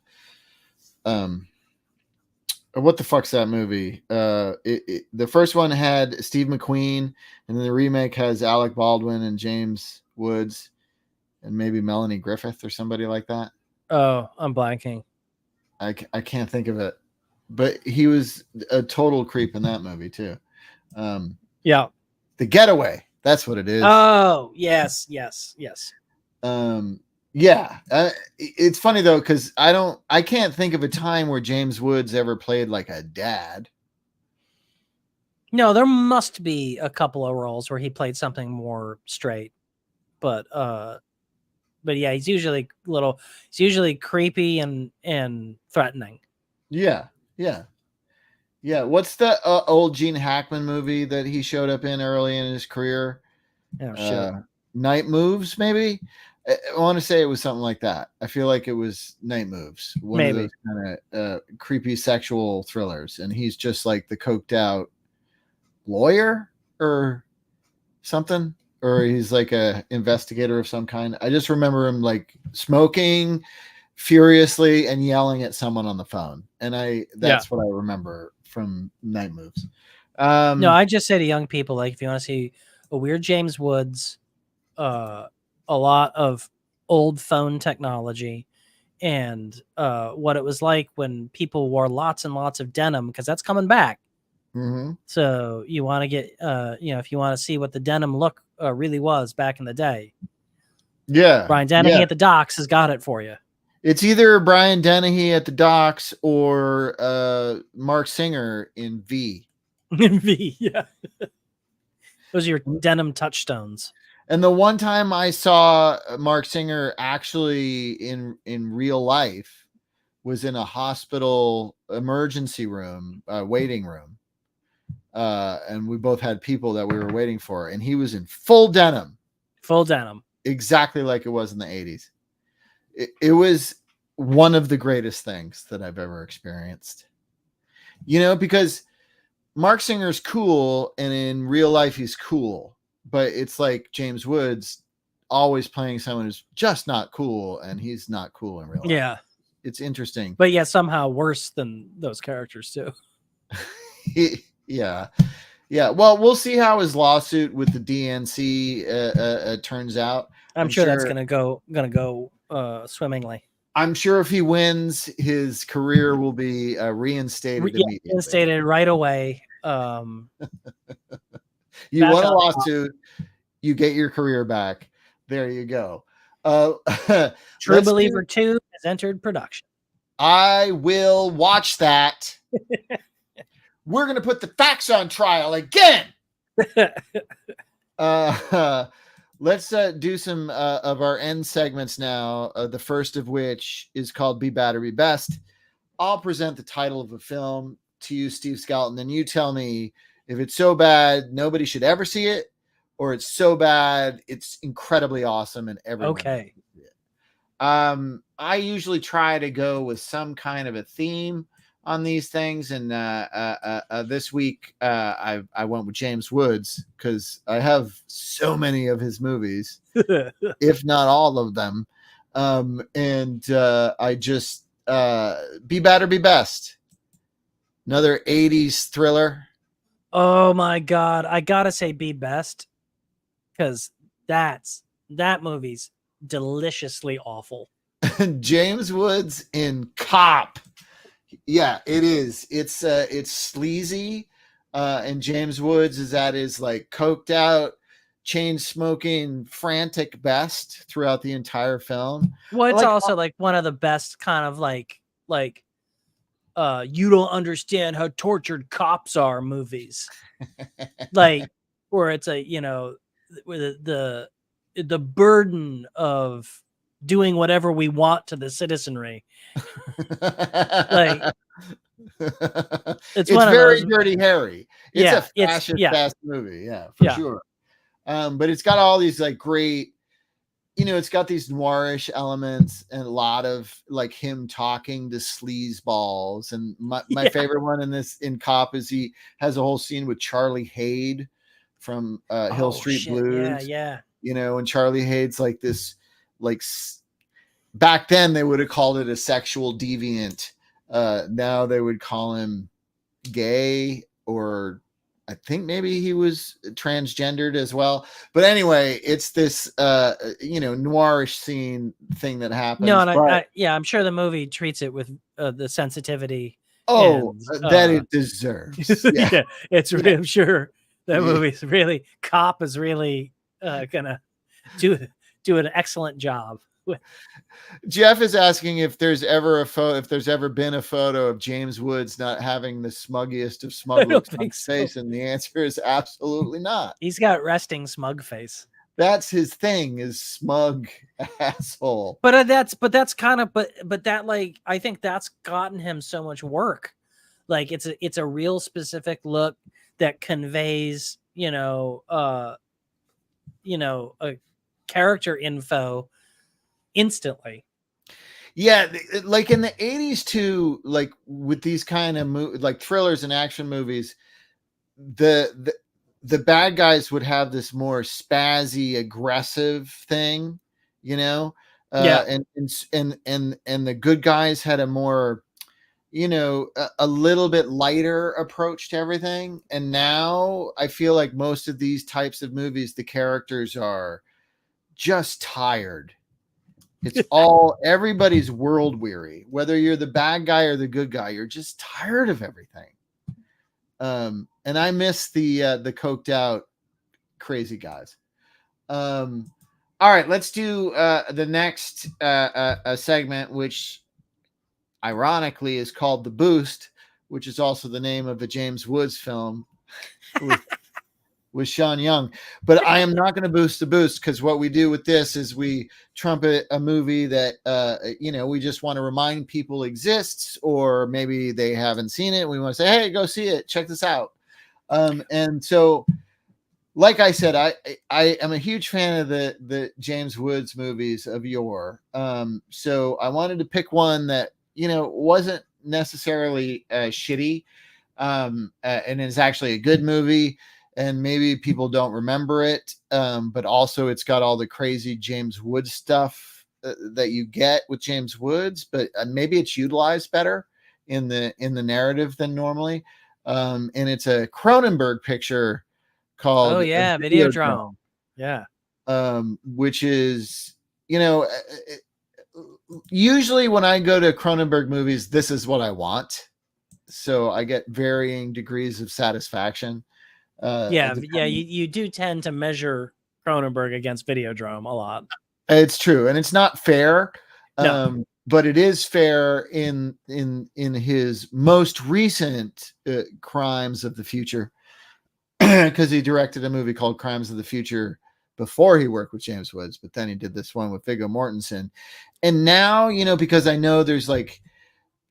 [SPEAKER 1] what the fuck's that movie? The first one had Steve McQueen, and then the remake has Alec Baldwin and James Woods, and maybe Melanie Griffith or somebody like that.
[SPEAKER 2] Oh, I'm blanking.
[SPEAKER 1] I can't think of it, but he was a total creep in that movie too.
[SPEAKER 2] Yeah,
[SPEAKER 1] The Getaway. That's what it is.
[SPEAKER 2] Oh, yes.
[SPEAKER 1] Yeah. It's funny though, because I can't think of a time where James Woods ever played like a dad.
[SPEAKER 2] No, there must be a couple of roles where he played something more straight, but yeah, he's usually creepy and threatening.
[SPEAKER 1] Yeah. What's the old Gene Hackman movie that he showed up in early in his career?
[SPEAKER 2] Oh, shit.
[SPEAKER 1] Night Moves, maybe. I want to say it was something like that. I feel like it was Night Moves, one of those kind of creepy sexual thrillers, and he's just like the coked out lawyer or something, or he's like a investigator of some kind. I just remember him like smoking furiously and yelling at someone on the phone, and that's what I remember from Night Moves.
[SPEAKER 2] No, I just say to young people, like, if you want to see a weird James Woods, a lot of old phone technology, and what it was like when people wore lots and lots of denim, because that's coming back.
[SPEAKER 1] Mm-hmm.
[SPEAKER 2] So you want to get, if you want to see what the denim look really was back in the day.
[SPEAKER 1] Yeah.
[SPEAKER 2] Brian Dennehy at the Docks has got it for you.
[SPEAKER 1] It's either Brian Dennehy at the Docks or Mark Singer in V.
[SPEAKER 2] In V, yeah. Those are your denim touchstones.
[SPEAKER 1] And the one time I saw Mark Singer actually in real life was in a hospital emergency room, waiting room. And we both had people that we were waiting for, and he was in full denim.
[SPEAKER 2] Full denim.
[SPEAKER 1] Exactly like it was in the 80s. It was one of the greatest things that I've ever experienced. Because Mark Singer's cool, and in real life he's cool, but it's like James Woods always playing someone who's just not cool, and he's not cool in real life.
[SPEAKER 2] Yeah.
[SPEAKER 1] It's interesting.
[SPEAKER 2] But yeah, somehow worse than those characters too.
[SPEAKER 1] Yeah. Well, we'll see how his lawsuit with the DNC turns out.
[SPEAKER 2] I'm sure that's gonna go swimmingly.
[SPEAKER 1] I'm sure if he wins, his career will be reinstated immediately.
[SPEAKER 2] Reinstated right away.
[SPEAKER 1] You won a lawsuit, you get your career back. There you go.
[SPEAKER 2] True Believer 2 has entered production.
[SPEAKER 1] I will watch that. We're going to put the facts on trial again. Let's do some of our end segments now. The first of which is called Be Bad or Be Best. I'll present the title of a film to you, Steve Skelton, and you tell me if it's so bad nobody should ever see it, or it's so bad it's incredibly awesome and everyone
[SPEAKER 2] okay.
[SPEAKER 1] should see it. I usually try to go with some kind of a theme on these things, and this week I went with James Woods because I have so many of his movies, if not all of them, and I just Be Bad or Be Best, another 80s thriller.
[SPEAKER 2] Oh my god, I gotta say Be Best, because that movie's deliciously awful.
[SPEAKER 1] James Woods in Cop. Yeah, it is. It's sleazy, and James Woods is at his like coked out, chain smoking, frantic best throughout the entire film.
[SPEAKER 2] Well, it's also like one of the best kind of like you don't understand how tortured cops are movies, like where it's a where the burden of doing whatever we want to the citizenry. Like
[SPEAKER 1] it's very Dirty Harry. It's a fascist movie, for sure. But it's got all these like great it's got these noirish elements and a lot of like him talking to sleazeballs. And my favorite one in Cop is he has a whole scene with Charlie Hade from Hill Street Blues.
[SPEAKER 2] Yeah.
[SPEAKER 1] And Charlie Hade's like this, like back then they would have called it a sexual deviant. Now they would call him gay, or I think maybe he was transgendered as well. But anyway, it's this noirish scene thing that happens.
[SPEAKER 2] No, and I'm sure the movie treats it with the sensitivity.
[SPEAKER 1] That it deserves.
[SPEAKER 2] Yeah, I'm sure that movie's really, Cop is really gonna do an excellent job.
[SPEAKER 1] Jeff is asking if there's ever been a photo of James Woods not having the smuggiest of smug looks on his face, and the answer is absolutely not.
[SPEAKER 2] He's got resting smug face.
[SPEAKER 1] That's his thing, is smug asshole.
[SPEAKER 2] But that's kind of that, like, I think that's gotten him so much work. Like it's a real specific look that conveys a character info instantly.
[SPEAKER 1] Yeah, like in the 80s too, like with these kind of like thrillers and action movies, the bad guys would have this more spazzy, aggressive thing, and the good guys had a more, a little bit lighter approach to everything. And now I feel like most of these types of movies, the characters are just tired. It's everybody's world weary, whether you're the bad guy or the good guy, you're just tired of everything. And I miss the coked out crazy guys. All right, let's do the next segment, which ironically is called The Boost, which is also the name of the James Woods film with Sean Young. But I am not going to boost the boost, because what we do with this is we trumpet a movie that we just want to remind people exists, or maybe they haven't seen it. We want to say, hey, go see it, check this out. And so, like I said, I am a huge fan of the James Woods movies of yore. So I wanted to pick one that wasn't necessarily shitty, and is actually a good movie. And maybe people don't remember it, but also it's got all the crazy James Woods stuff that you get with James Woods, but maybe it's utilized better in the narrative than normally. And it's a Cronenberg picture called
[SPEAKER 2] Videodrome. Yeah.
[SPEAKER 1] Which is, usually when I go to Cronenberg movies, this is what I want. So I get varying degrees of satisfaction.
[SPEAKER 2] You do tend to measure Cronenberg against Videodrome a lot.
[SPEAKER 1] It's true, and it's not fair.
[SPEAKER 2] No.
[SPEAKER 1] But it is fair in his most recent Crimes of the Future, because he directed a movie called Crimes of the Future before he worked with James Woods, but then he did this one with Viggo Mortensen. And now, because I know there's like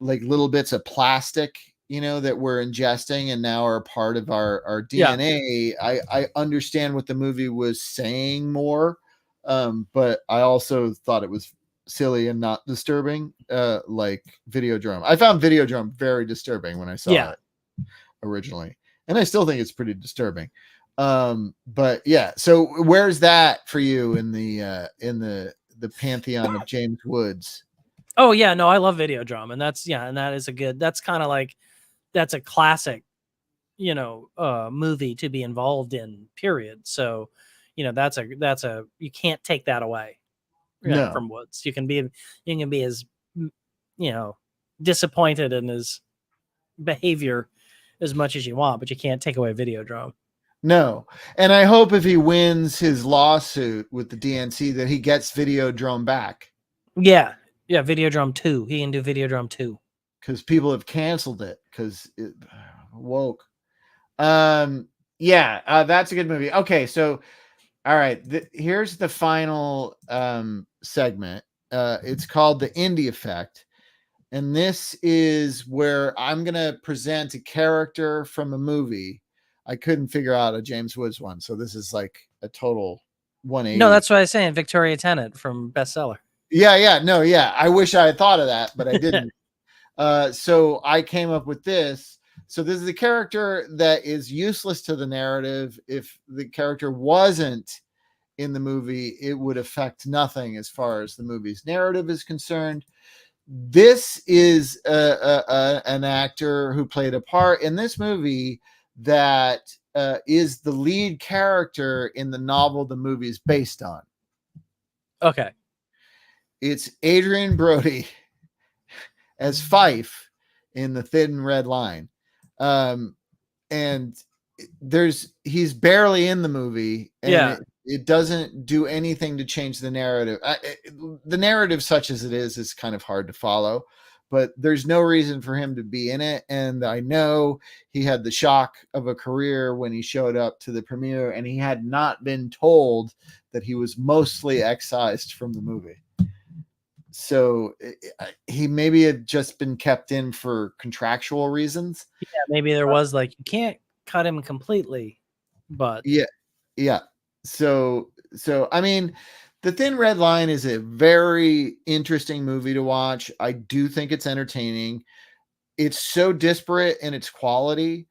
[SPEAKER 1] little bits of plastic that we're ingesting and now are part of our DNA. Yeah. I understand what the movie was saying more, but I also thought it was silly and not disturbing, like Videodrome. I found Videodrome very disturbing when I saw it originally, and I still think it's pretty disturbing. But yeah, so where's that for you in the pantheon of James Woods?
[SPEAKER 2] Oh yeah, no, I love Videodrome, and that's kind of like, that's a classic, movie to be involved in, period. So, that's a you can't take that away from Woods. You can be as, disappointed in his behavior as much as you want, but you can't take away Videodrome.
[SPEAKER 1] No. And I hope if he wins his lawsuit with the DNC that he gets Videodrome back.
[SPEAKER 2] Yeah. Yeah. Videodrome 2. He can do Videodrome 2.
[SPEAKER 1] Because people have canceled it because it woke. That's a good movie. Okay, so all right, here's the final segment. It's called The Indie Effect, and this is where I'm gonna present a character from a movie. I couldn't figure out a James Woods one, so this is like a total 180.
[SPEAKER 2] No, that's what I was saying. Victoria Tennant from Bestseller.
[SPEAKER 1] Yeah. I wish I had thought of that, but I didn't. So I came up with this. So this is a character that is useless to the narrative. If the character wasn't in the movie, it would affect nothing as far as the movie's narrative is concerned. This is an actor who played a part in this movie that is the lead character in the novel the movie is based on.
[SPEAKER 2] Okay.
[SPEAKER 1] It's Adrian Brody as Fife in The Thin Red Line. And he's barely in the movie, and it doesn't do anything to change the narrative. The narrative, such as it is kind of hard to follow, but there's no reason for him to be in it. And I know he had the shock of a career when he showed up to the premiere, and he had not been told that he was mostly excised from the movie. So he maybe had just been kept in for contractual reasons.
[SPEAKER 2] Yeah, maybe there was like, you can't cut him completely, but
[SPEAKER 1] yeah. So I mean, The Thin Red Line is a very interesting movie to watch. I do think it's entertaining. It's so disparate in its quality,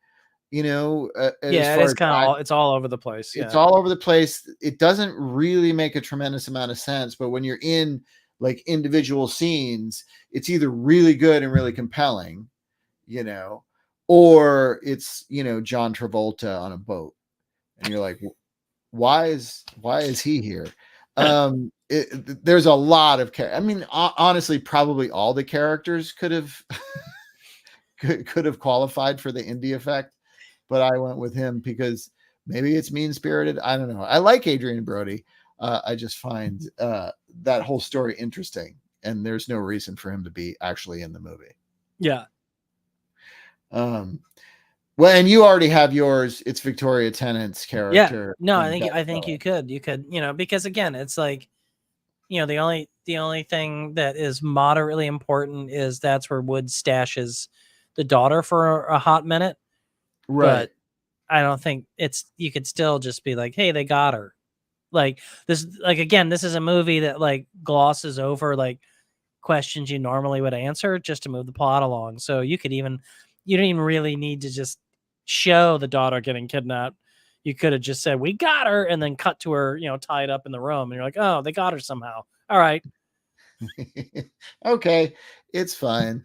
[SPEAKER 2] it is kind of it's all over the place.
[SPEAKER 1] It's all over the place. It doesn't really make a tremendous amount of sense, but when you're in like individual scenes, it's either really good and really compelling, or it's, John Travolta on a boat, and you're like, why is he here? There's a lot of honestly, probably all the characters could have qualified for the indie effect, but I went with him because maybe it's mean-spirited. I don't know. I like Adrian Brody. I just find that whole story interesting, and there's no reason for him to be actually in the movie.
[SPEAKER 2] Yeah.
[SPEAKER 1] Well, and you already have yours. It's Victoria Tennant's character.
[SPEAKER 2] Yeah. No, I think you could, because again, it's like, the only thing that is moderately important is that's where Wood stashes the daughter for a hot minute.
[SPEAKER 1] Right.
[SPEAKER 2] But I don't think you could still just be like, hey, they got her. Like this, again, this is a movie that like glosses over like questions you normally would answer just to move the plot along. So you don't even really need to just show the daughter getting kidnapped. You could have just said, we got her, and then cut to her, tied up in the room. And you're like, oh, they got her somehow. All right.
[SPEAKER 1] Okay. It's fine.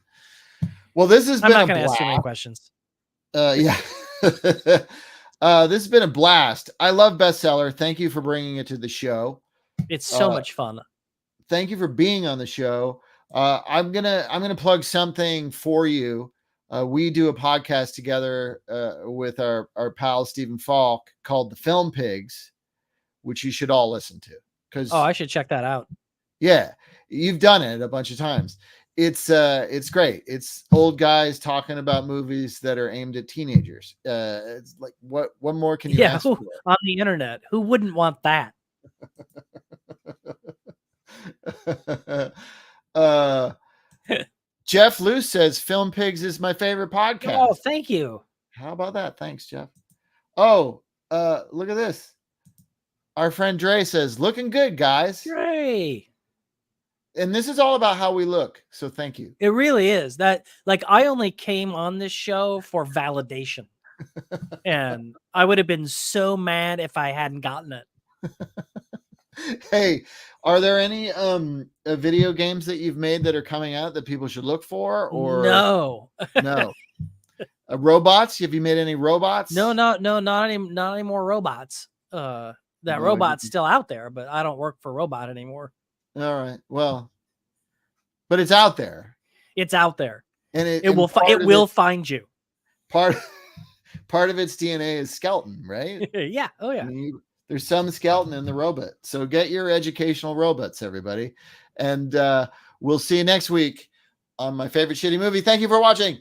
[SPEAKER 1] Well, this has been
[SPEAKER 2] I'm not going to ask too many questions.
[SPEAKER 1] Yeah. This has been a blast. I love Bestseller. Thank you for bringing it to the show.
[SPEAKER 2] It's so much fun.
[SPEAKER 1] Thank you for being on the show. I'm gonna plug something for you. We do a podcast together with our pal Stephen Falk called The Film Pigs, which you should all listen to.
[SPEAKER 2] I should check that out.
[SPEAKER 1] Yeah, you've done it a bunch of times. It's great. It's old guys talking about movies that are aimed at teenagers. It's like what more can you ask for?
[SPEAKER 2] On the internet? Who wouldn't want that?
[SPEAKER 1] Jeff Luce says Film Pigs is my favorite podcast.
[SPEAKER 2] Oh, thank you.
[SPEAKER 1] How about that? Thanks, Jeff. Oh, look at this. Our friend Dre says, looking good, guys.
[SPEAKER 2] Dre.
[SPEAKER 1] And this is all about how we look. So thank you.
[SPEAKER 2] It really is. That, like, I only came on this show for validation. And I would have been so mad if I hadn't gotten it.
[SPEAKER 1] Hey, are there any video games that you've made that are coming out that people should look for? Or
[SPEAKER 2] no.
[SPEAKER 1] Robots? Have you made any robots?
[SPEAKER 2] No, not any more robots. That robot's still out there, but I don't work for Robot anymore.
[SPEAKER 1] All right. Well, but it's out there.
[SPEAKER 2] It's out there,
[SPEAKER 1] and
[SPEAKER 2] it will find you.
[SPEAKER 1] Part of its DNA is skeleton, right?
[SPEAKER 2] Yeah. Oh yeah.
[SPEAKER 1] There's some skeleton in the robot. So get your educational robots, everybody, and we'll see you next week on My Favorite Shitty Movie. Thank you for watching.